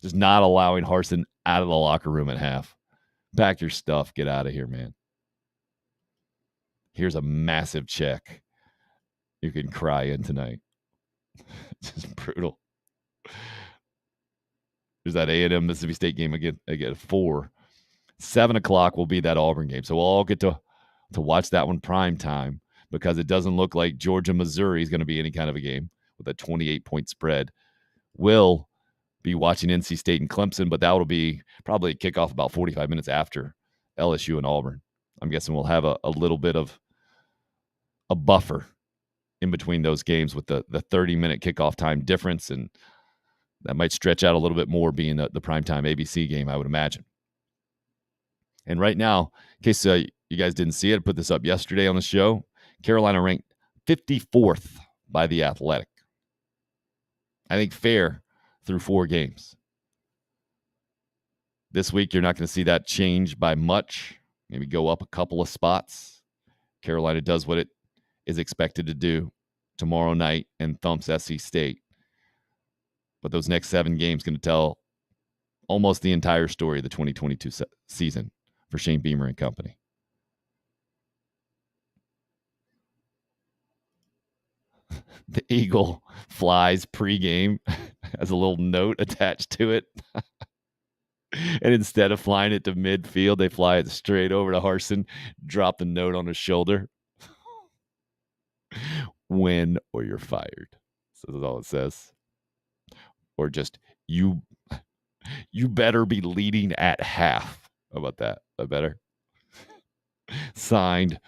Just not allowing Harsin out of the locker room at half. Pack your stuff. Get out of here, man. Here's a massive check you can cry in tonight. Just brutal. There's that A&M Mississippi State game again at 4. 7 o'clock will be that Auburn game. So we'll all get to watch that one prime time because it doesn't look like Georgia-Missouri is going to be any kind of a game with a 28-point spread. We'll be watching NC State and Clemson, but that will be probably a kickoff about 45 minutes after LSU and Auburn. I'm guessing we'll have a little bit of a buffer in between those games with the 30-minute kickoff time difference, and that might stretch out a little bit more being the primetime ABC game, I would imagine. And right now, in case you guys didn't see it, I put this up yesterday on the show. Carolina ranked 54th by The Athletic. I think fair through 4 games. This week, you're not going to see that change by much. Maybe go up a couple of spots. Carolina does what it is expected to do tomorrow night and thumps SC State. But those next 7 games going to tell almost the entire story of the 2022 season for Shane Beamer and company. The Eagle flies pregame has a little note attached to it. And instead of flying it to midfield, they fly it straight over to Harsin, drop the note on his shoulder. Win or you're fired. So that's all it says. Or just, you better be leading at half. How about that? That better? signed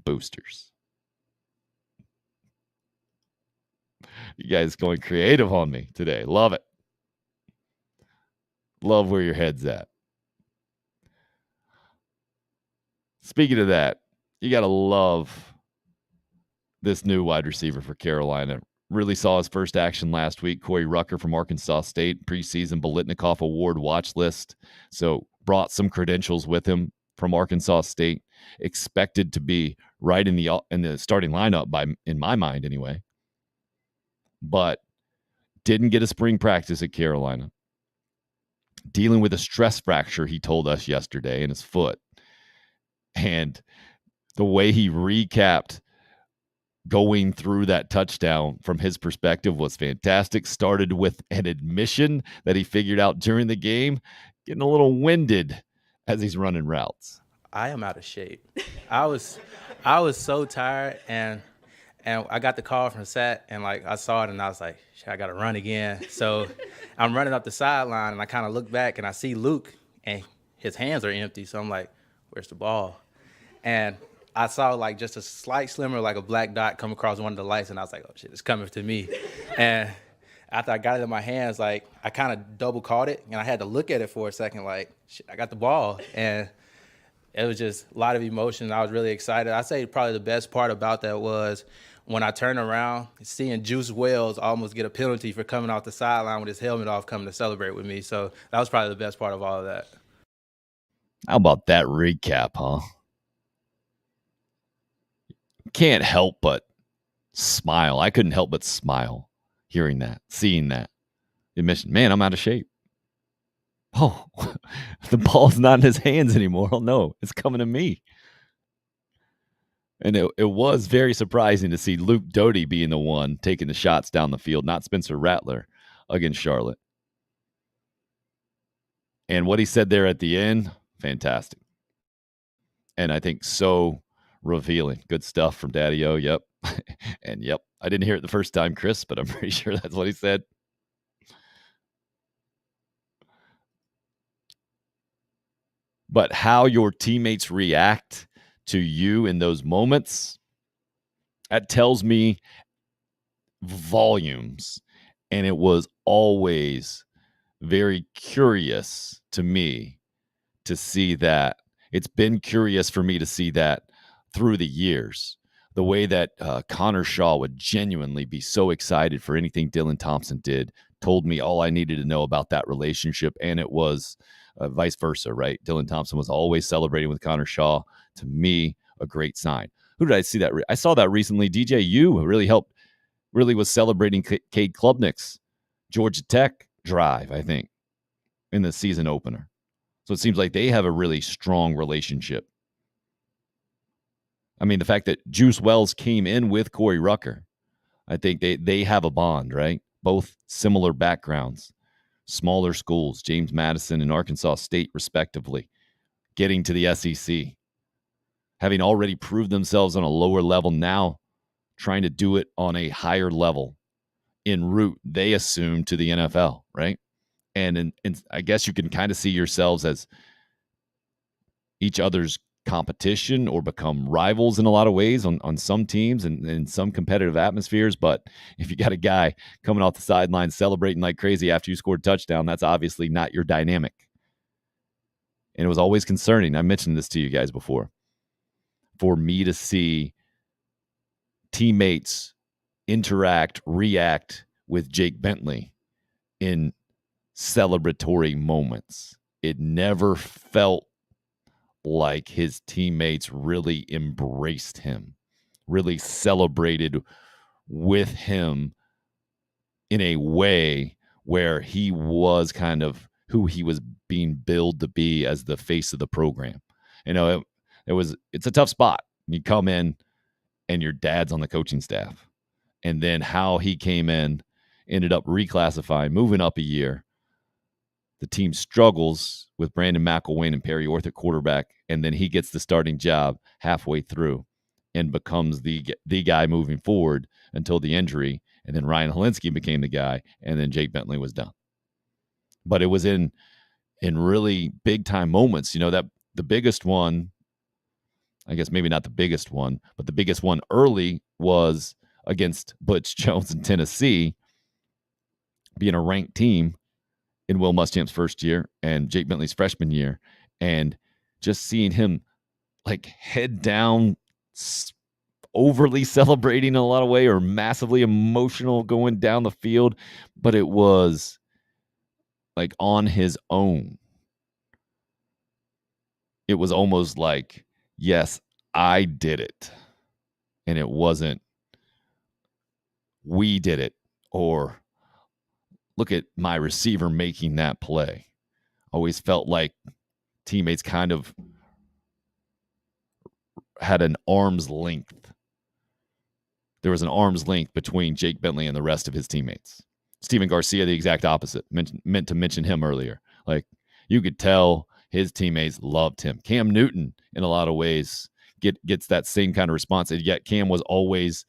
boosters. You guys going creative on me today. Love it. Love where your head's at. Speaking of that, you got to love this new wide receiver for Carolina. Really saw his first action last week. Corey Rucker from Arkansas State, preseason Bolitnikoff Award watch list. So brought some credentials with him from Arkansas State. Expected to be right in the starting lineup in my mind anyway. But didn't get a spring practice at Carolina. Dealing with a stress fracture, he told us yesterday, in his foot. And the way he recapped going through that touchdown from his perspective was fantastic. Started with an admission that he figured out during the game, getting a little winded as he's running routes. I am out of shape. I was so tired, and I got the call from Sat, and like I saw it, and I was like, shit, I got to run again. So I'm running up the sideline, and I kind of look back, and I see Luke, and his hands are empty. So I'm like, where's the ball? And I saw like just a slight slimmer, like a black dot come across one of the lights, and I was like, oh shit, it's coming to me. And after I got it in my hands, like I kind of double caught it, and I had to look at it for a second, like, shit, I got the ball. And it was just a lot of emotion. I was really excited. I'd say probably the best part about that was when I turned around, seeing Juice Wells almost get a penalty for coming off the sideline with his helmet off, coming to celebrate with me. So that was probably the best part of all of that. How about that recap, huh? Can't help but smile. I couldn't help but smile hearing that, seeing that. Admission, man, I'm out of shape. Oh, the ball's not in his hands anymore. Oh, no, it's coming to me. And it was very surprising to see Luke Doty being the one taking the shots down the field, not Spencer Rattler against Charlotte. And what he said there at the end, fantastic. And I think so revealing. Good stuff from Daddy-O, yep. And yep, I didn't hear it the first time, Chris, but I'm pretty sure that's what he said. But how your teammates react to you in those moments, that tells me volumes. And it was always very curious to me to see that. It's been curious for me to see that through the years. The way that Connor Shaw would genuinely be so excited for anything Dylan Thompson did told me all I needed to know about that relationship. And it was vice versa, right? Dylan Thompson was always celebrating with Connor Shaw. To me, a great sign. Who did I see that? I saw that recently. DJU really was celebrating Cade Klubnik's Georgia Tech drive, I think, in the season opener. So it seems like they have a really strong relationship. I mean, the fact that Juice Wells came in with Corey Rucker, I think they have a bond, right? Both similar backgrounds, smaller schools, James Madison and Arkansas State, respectively, getting to the SEC, having already proved themselves on a lower level, now trying to do it on a higher level en route, they assume, to the NFL, right? And I guess you can kind of see yourselves as each other's competition or become rivals in a lot of ways on some teams and in some competitive atmospheres. But if you got a guy coming off the sideline celebrating like crazy after you scored a touchdown, that's obviously not your dynamic. And it was always concerning. I mentioned this to you guys before. For me to see teammates react with Jake Bentley in celebratory moments. It never felt like his teammates really embraced him, really celebrated with him in a way where he was kind of who he was being billed to be as the face of the program. You know, it's a tough spot. You come in and your dad's on the coaching staff. And then how he came in, ended up reclassifying, moving up a year. The team struggles with Brandon McElwain and Perry Orth at quarterback, and then he gets the starting job halfway through and becomes the guy moving forward until the injury. And then Ryan Helinski became the guy, and then Jake Bentley was done. But it was in really big time moments. You know, that the biggest one I guess maybe not the biggest one, but the biggest one early was against Butch Jones in Tennessee, being a ranked team in Will Muschamp's first year and Jake Bentley's freshman year, and just seeing him like head down, overly celebrating in a lot of way, or massively emotional going down the field, but it was like on his own. It was almost like, yes, I did it. And it wasn't, we did it, or look at my receiver making that play. Always felt like teammates kind of had an arm's length. There was an arm's length between Jake Bentley and the rest of his teammates. Steven Garcia, the exact opposite. Meant to mention him earlier. Like, you could tell his teammates loved him. Cam Newton, in a lot of ways, gets that same kind of response. And yet Cam was always,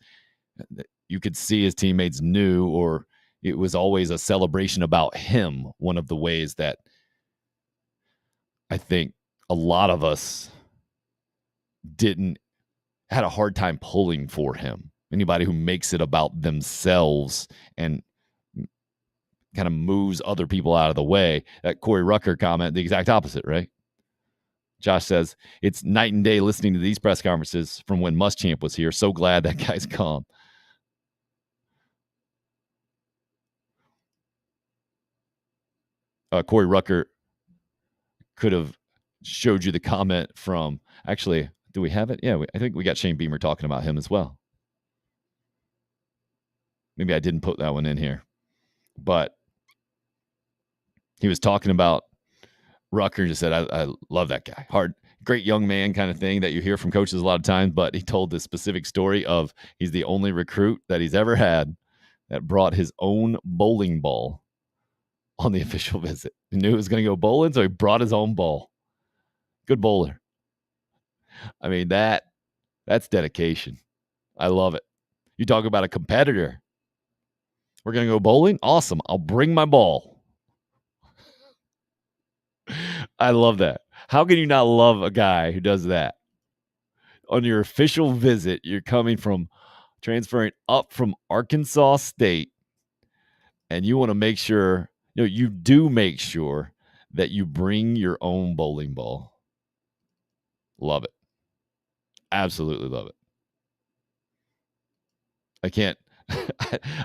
you could see his teammates knew, or it was always a celebration about him. One of the ways that I think a lot of us had a hard time pulling for him. Anybody who makes it about themselves and kind of moves other people out of the way. That Corey Rucker comment, the exact opposite, right? Josh says, it's night and day listening to these press conferences from when Muschamp was here. So glad that guy's calm. Corey Rucker could have showed you the comment from, actually, do we have it? Yeah, I think we got Shane Beamer talking about him as well. Maybe I didn't put that one in here. But he was talking about Rucker and just said, I love that guy. Hard, great young man kind of thing that you hear from coaches a lot of times. But he told this specific story of he's the only recruit that he's ever had that brought his own bowling ball on the official visit. He knew he was going to go bowling, so he brought his own ball. Good bowler. I mean, that's dedication. I love it. You talk about a competitor. We're going to go bowling? Awesome. I'll bring my ball. I love that. How can you not love a guy who does that? On your official visit, you're transferring up from Arkansas State, and you want to make sure, you do make sure that you bring your own bowling ball. Love it. Absolutely love it.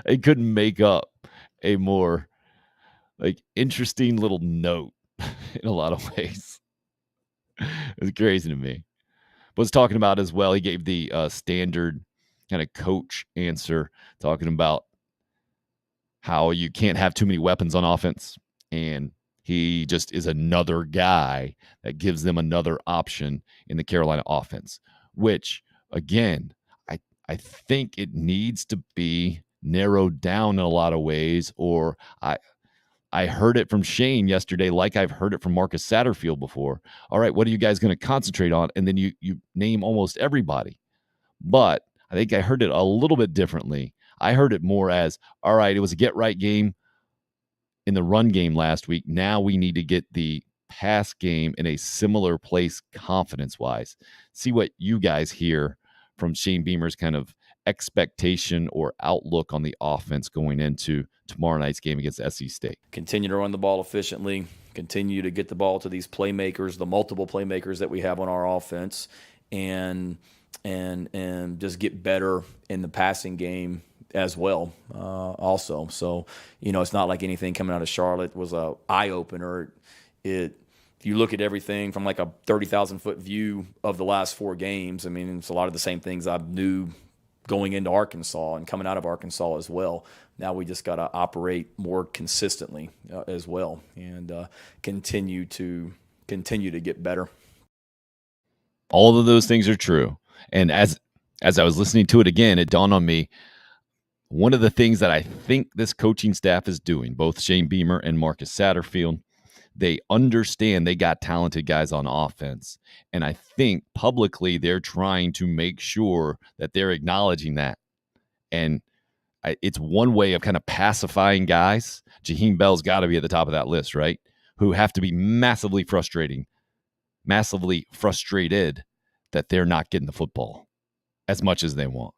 I couldn't make up a more interesting little note in a lot of ways. It was crazy to me. Was talking about as well, he gave the standard kind of coach answer, talking about how you can't have too many weapons on offense, and he just is another guy that gives them another option in the Carolina offense, which, again, I think it needs to be narrowed down in a lot of ways, or I heard it from Shane yesterday, like I've heard it from Marcus Satterfield before. All right, what are you guys going to concentrate on? And then you name almost everybody. But I think I heard it a little bit differently. I heard it more as, all right, it was a get-right game in the run game last week. Now we need to get the pass game in a similar place confidence-wise. See what you guys hear from Shane Beamer's kind of expectation or outlook on the offense going into tomorrow night's game against SC State. Continue to run the ball efficiently, continue to get the ball to these playmakers, the multiple playmakers that we have on our offense, and just get better in the passing game as well also. So, it's not like anything coming out of Charlotte was a eye-opener. If you look at everything from like a 30,000-foot view of the last 4 games, I mean, it's a lot of the same things I knew going into Arkansas and coming out of Arkansas as well. Now we just got to operate more consistently as well, and continue to get better. All of those things are true. And as I was listening to it again, it dawned on me, one of the things that I think this coaching staff is doing, both Shane Beamer and Marcus Satterfield, they understand they got talented guys on offense. And I think publicly they're trying to make sure that they're acknowledging that. And it's one way of kind of pacifying guys. Jaheim Bell's got to be at the top of that list, right? Who have to be massively frustrated that they're not getting the football as much as they want,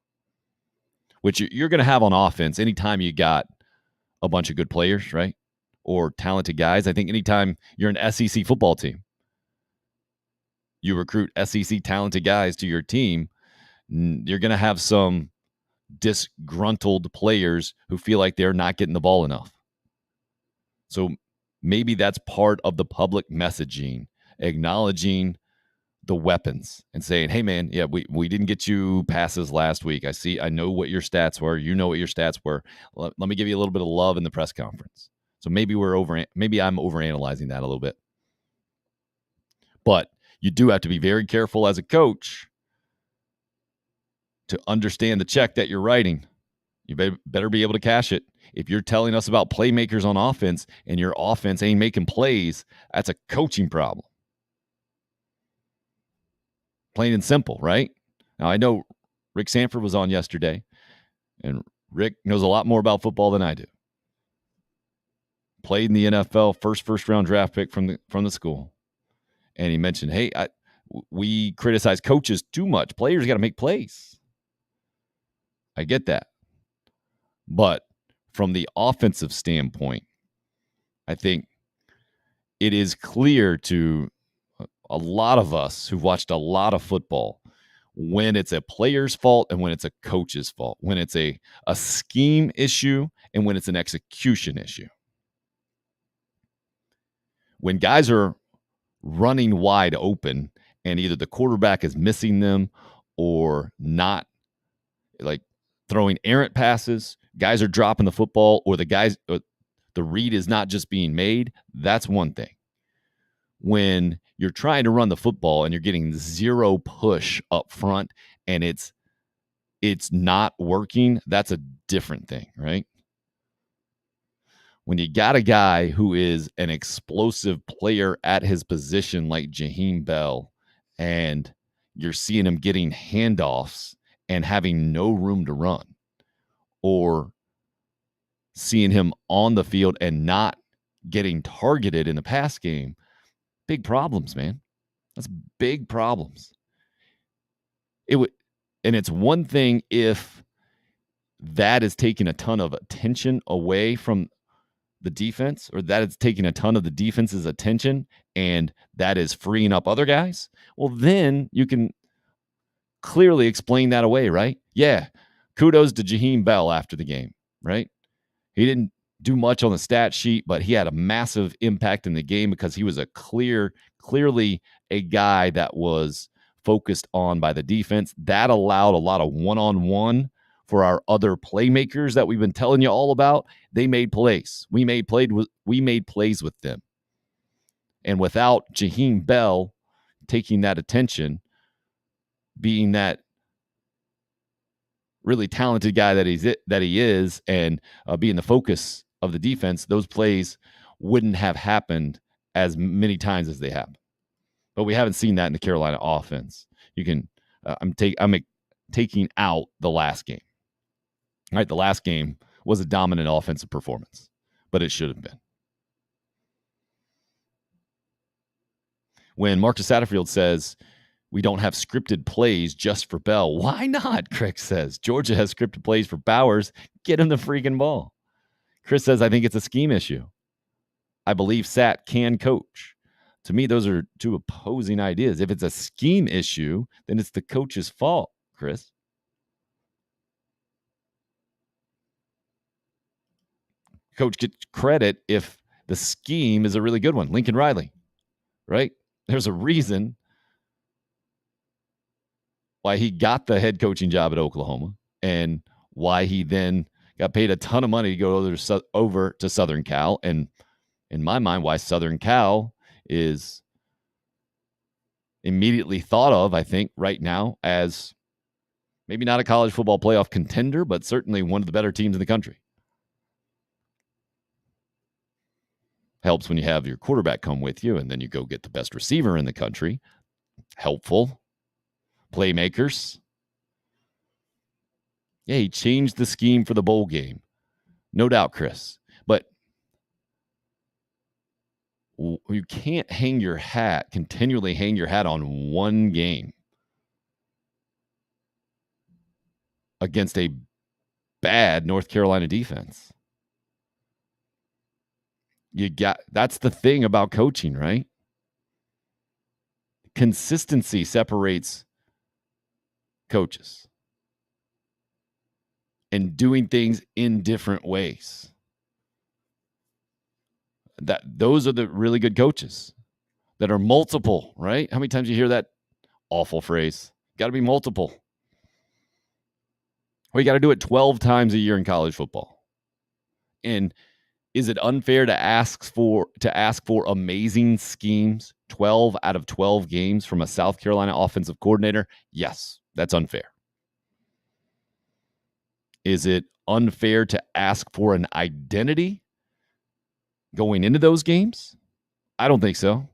which you're going to have on offense anytime you got a bunch of good players, right? Or talented guys. I think anytime you're an SEC football team, you recruit SEC talented guys to your team, you're going to have some disgruntled players who feel like they're not getting the ball enough. So maybe that's part of the public messaging, acknowledging the weapons and saying, hey, man, yeah, we didn't get you passes last week. I know what your stats were. You know what your stats were. Let me give you a little bit of love in the press conference. So maybe I'm overanalyzing that a little bit. But you do have to be very careful as a coach to understand the check that you're writing. You better be able to cash it. If you're telling us about playmakers on offense and your offense ain't making plays, that's a coaching problem. Plain and simple, right? Now, I know Rick Sanford was on yesterday, and Rick knows a lot more about football than I do. Played in the NFL, first round draft pick from the school. And he mentioned, hey, we criticize coaches too much. Players got to make plays. I get that. But from the offensive standpoint, I think it is clear to a lot of us who've watched a lot of football when it's a player's fault and when it's a coach's fault, when it's a scheme issue and when it's an execution issue. When guys are running wide open and either the quarterback is missing them or not, like throwing errant passes, guys are dropping the football, or the read is not just being made, that's one thing. When you're trying to run the football and you're getting zero push up front and it's not working, that's a different thing, right? When you got a guy who is an explosive player at his position like Jaheim Bell, and you're seeing him getting handoffs and having no room to run, or seeing him on the field and not getting targeted in the pass game, big problems, man. That's big problems. And it's one thing if that is taking a ton of attention away from the defense, or that is taking a ton of the defense's attention and that is freeing up other guys. Well, then you can clearly explain that away, right? Yeah. Kudos to Jaheim Bell after the game, right? He didn't do much on the stat sheet, but he had a massive impact in the game because he was clearly a guy that was focused on by the defense. That allowed a lot of one-on-one for our other playmakers that we've been telling you all about. They made plays. We made plays with them. And without Jaheim Bell taking that attention, being that really talented guy that he is, and being the focus of the defense, those plays wouldn't have happened as many times as they have. But we haven't seen that in the Carolina offense. I'm taking out the last game. All right, the last game was a dominant offensive performance, but it should have been. When Marcus Satterfield says we don't have scripted plays just for Bell, why not? Craig says Georgia has scripted plays for Bowers. Get him the freaking ball. Chris says I think it's a scheme issue. I believe Sat can coach. To me, those are two opposing ideas. If it's a scheme issue, then it's the coach's fault, Chris. Coach gets credit if the scheme is a really good one. Lincoln Riley, right? There's a reason why he got the head coaching job at Oklahoma and why he then got paid a ton of money to go over to Southern Cal. And in my mind, why Southern Cal is immediately thought of, I think, right now as maybe not a college football playoff contender, but certainly one of the better teams in the country. Helps when you have your quarterback come with you and then you go get the best receiver in the country. Helpful. Playmakers. Yeah, he changed the scheme for the bowl game. No doubt, Chris. But you can't continually hang your hat on one game. against a bad North Carolina defense. That's the thing about coaching, right? Consistency separates coaches and doing things in different ways. Those are the really good coaches that are multiple, right? How many times you hear that awful phrase? Got to be multiple. Well, you got to do it 12 times a year in college football. And is it unfair to ask for amazing schemes 12 out of 12 games from a South Carolina offensive coordinator? Yes, that's unfair. Is it unfair to ask for an identity going into those games? I don't think so.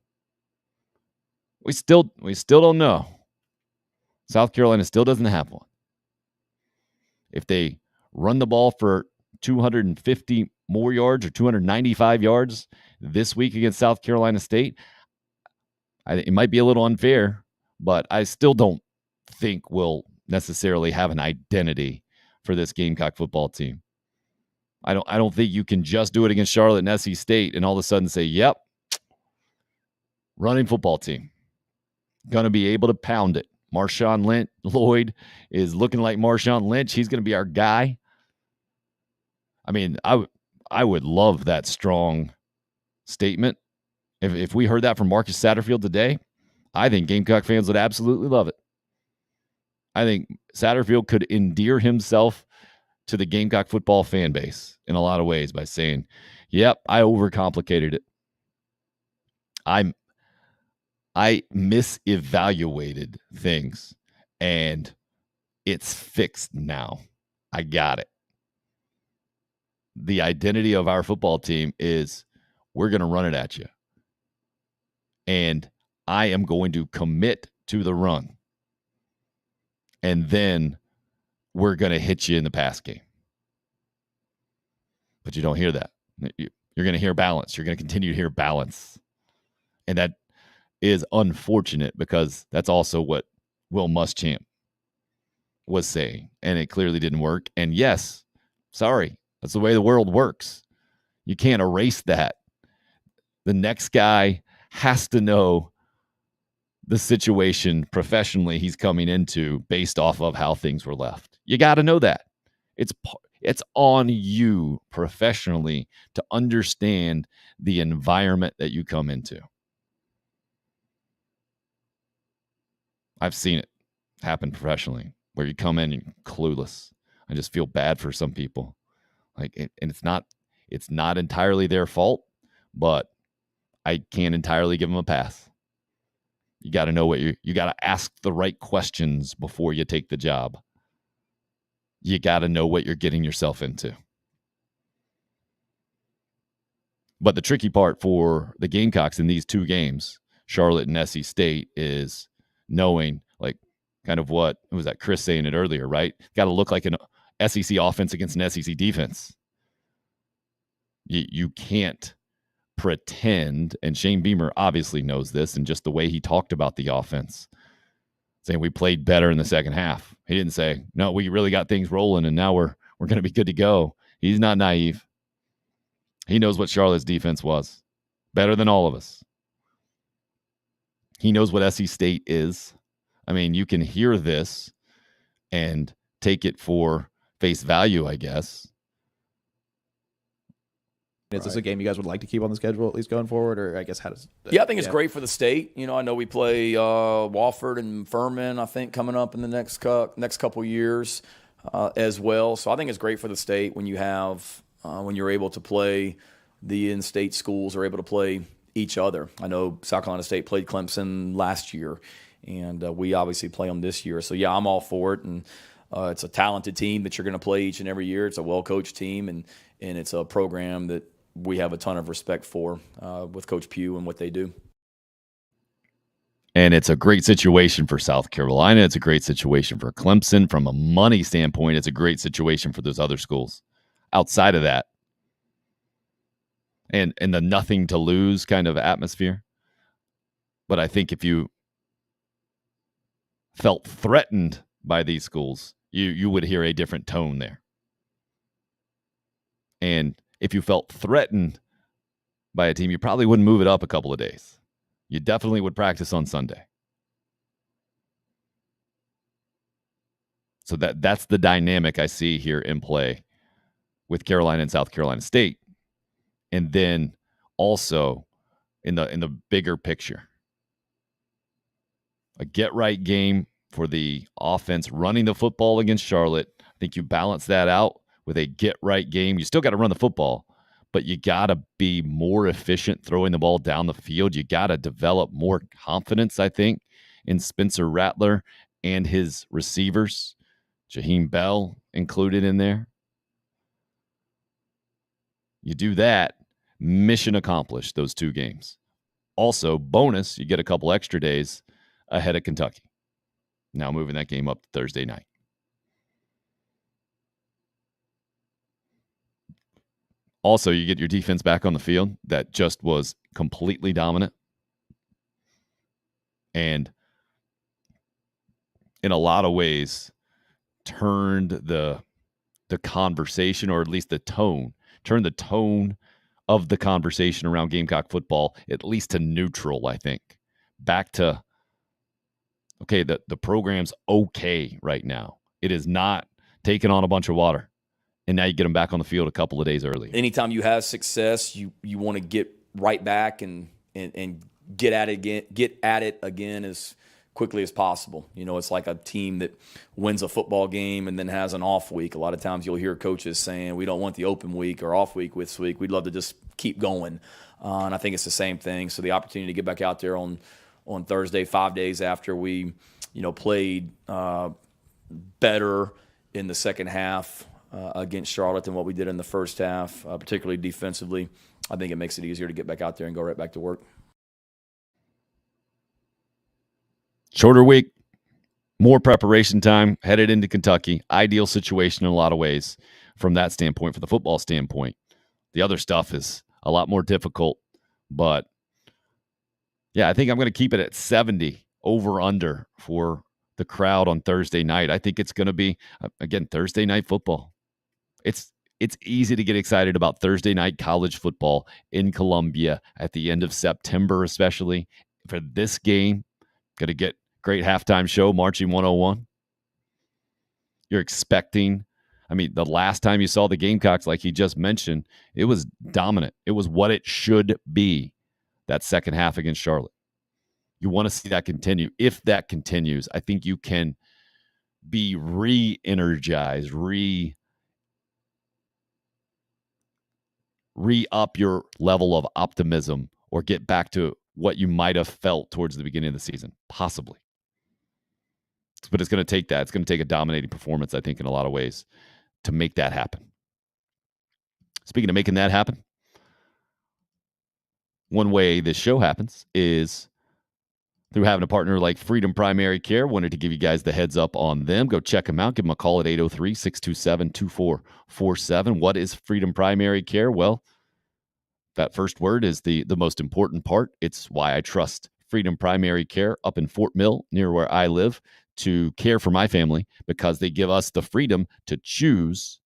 We still don't know. South Carolina still doesn't have one. If they run the ball for 250 more yards or 295 yards this week against South Carolina State, it might be a little unfair, but I still don't think we'll necessarily have an identity for this Gamecock football team. I don't think you can just do it against Charlotte and SC State and all of a sudden say, yep, running football team. Going to be able to pound it. Marshawn Lloyd is looking like Marshawn Lynch. He's going to be our guy. I mean, I would love that strong statement. If we heard that from Marcus Satterfield today, I think Gamecock fans would absolutely love it. I think Satterfield could endear himself to the Gamecock football fan base in a lot of ways by saying, yep, I overcomplicated it. I misevaluated things, and it's fixed now. I got it. The identity of our football team is we're going to run it at you. And I am going to commit to the run. And then we're going to hit you in the pass game. But you don't hear that. You're going to hear balance. You're going to continue to hear balance. And that is unfortunate because that's also what Will Muschamp was saying. And it clearly didn't work. And yes, sorry, that's the way the world works. You can't erase that. The next guy has to know the situation professionally he's coming into based off of how things were left. You got to know that. It's on you professionally to understand the environment that you come into. I've seen it happen professionally where you come in and you're clueless. I just feel bad for some people. And it's not entirely their fault, but I can't entirely give them a pass. You got to know you got to ask the right questions before you take the job. You got to know what you're getting yourself into. But the tricky part for the Gamecocks in these two games, Charlotte and SC State, is knowing, like, kind of what was that Chris saying it earlier, right? Got to look like an SEC offense against an SEC defense. You can't pretend, and Shane Beamer obviously knows this, and just the way he talked about the offense, saying we played better in the second half. He didn't say, no, we really got things rolling and now we're going to be good to go. He's not naive. He knows what Charlotte's defense was. Better than all of us. He knows what SC State is. I mean, you can hear this and take it for face value, I guess. Is this a game you guys would like to keep on the schedule at least going forward, or I guess how does? Yeah, I think it's great for the state. You know, I know we play Wofford and Furman, I think, coming up in the next couple years as well. So I think it's great for the state when you have when you're able to play the in-state schools are able to play each other. I know South Carolina State played Clemson last year, and we obviously play them this year. So yeah, I'm all for it, and it's a talented team that you're going to play each and every year. It's a well-coached team, and it's a program that we have a ton of respect for with Coach Pugh and what they do. And it's a great situation for South Carolina. It's a great situation for Clemson. From a money standpoint, it's a great situation for those other schools. Outside of that, and the nothing to lose kind of atmosphere. But I think if you felt threatened by these schools, you would hear a different tone there. And if you felt threatened by a team, you probably wouldn't move it up a couple of days. You definitely would practice on Sunday. So that's the dynamic I see here in play with Carolina and South Carolina State. And then also in the bigger picture, a get-right game for the offense running the football against Charlotte. I think you balance that out with a get-right game. You still got to run the football, but you got to be more efficient throwing the ball down the field. You got to develop more confidence, I think, in Spencer Rattler and his receivers. Jaheim Bell included in there. You do that, mission accomplished, those 2 games. Also, bonus, you get a couple extra days ahead of Kentucky. Now moving that game up to Thursday night. Also, you get your defense back on the field that just was completely dominant. And in a lot of ways, turned the conversation, or at least the tone, turned the tone of the conversation around Gamecock football, at least to neutral, I think. Back to, okay, the program's okay right now. It is not taking on a bunch of water. And now you get them back on the field a couple of days early. Anytime you have success, you want to get right back and get at it again as quickly as possible. You know, it's like a team that wins a football game and then has an off week. A lot of times you'll hear coaches saying, we don't want the open week or off week this week. We'd love to just keep going. And I think it's the same thing. So the opportunity to get back out there on Thursday, 5 days after we, played better in the second half against Charlotte than what we did in the first half, particularly defensively, I think it makes it easier to get back out there and go right back to work. Shorter week, more preparation time, headed into Kentucky. Ideal situation in a lot of ways from that standpoint, from the football standpoint. The other stuff is a lot more difficult, but yeah, I think I'm going to keep it at 70 over-under for the crowd on Thursday night. I think it's going to be, again, Thursday night football. It's easy to get excited about Thursday night college football in Columbia at the end of September, especially for this game. Going to get great halftime show, Marching 101. You're expecting, the last time you saw the Gamecocks, like he just mentioned, it was dominant. It was what it should be, that second half against Charlotte. You want to see that continue. If that continues, I think you can be re-energized, re-up your level of optimism, or get back to what you might have felt towards the beginning of the season, possibly. But it's going to take that. It's going to take a dominating performance, I think, in a lot of ways to make that happen. Speaking of making that happen, one way this show happens is through having a partner like Freedom Primary Care. Wanted to give you guys the heads up on them. Go check them out. Give them a call at 803-627-2447. What is Freedom Primary Care? Well, that first word is the most important part. It's why I trust Freedom Primary Care up in Fort Mill, near where I live, to care for my family, because they give us the freedom to choose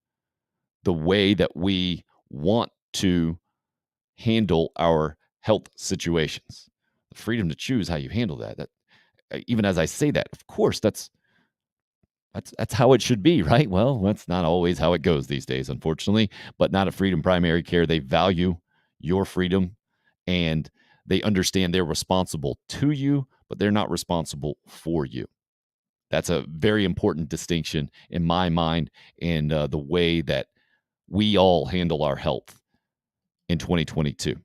the way that we want to handle our health situations. The freedom to choose how you handle that. Even as I say that, of course, that's how it should be, right? Well, that's not always how it goes these days, unfortunately, but not at Freedom Primary Care. They value your freedom, and they understand they're responsible to you, but they're not responsible for you. That's a very important distinction in my mind, and the way that we all handle our health in 2022.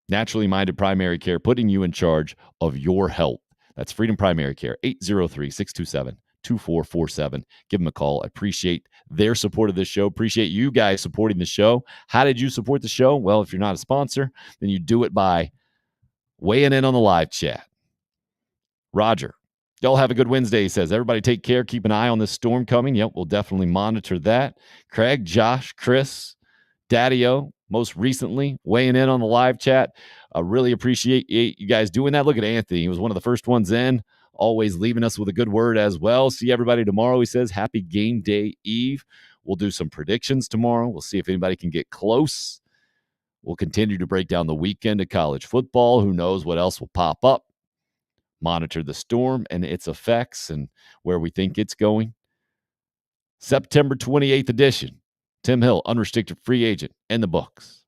Naturally Minded Primary Care, putting you in charge of your health. That's Freedom Primary Care, 803-627-2447. Give them a call. I appreciate their support of this show. Appreciate you guys supporting the show. How did you support the show? Well, if you're not a sponsor, then you do it by weighing in on the live chat. Roger, y'all have a good Wednesday, he says. Everybody take care. Keep an eye on this storm coming. Yep, we'll definitely monitor that. Craig, Josh, Chris, Daddy-O, most recently weighing in on the live chat. I really appreciate you guys doing that. Look at Anthony. He was one of the first ones in always leaving us with a good word as well. See everybody tomorrow. He says, happy game day eve. We'll do some predictions tomorrow. We'll see if anybody can get close. We'll continue to break down the weekend of college football. Who knows what else will pop up? Monitor the storm and its effects and where we think it's going. September 28th edition. Tim Hill, unrestricted free agent, in the books.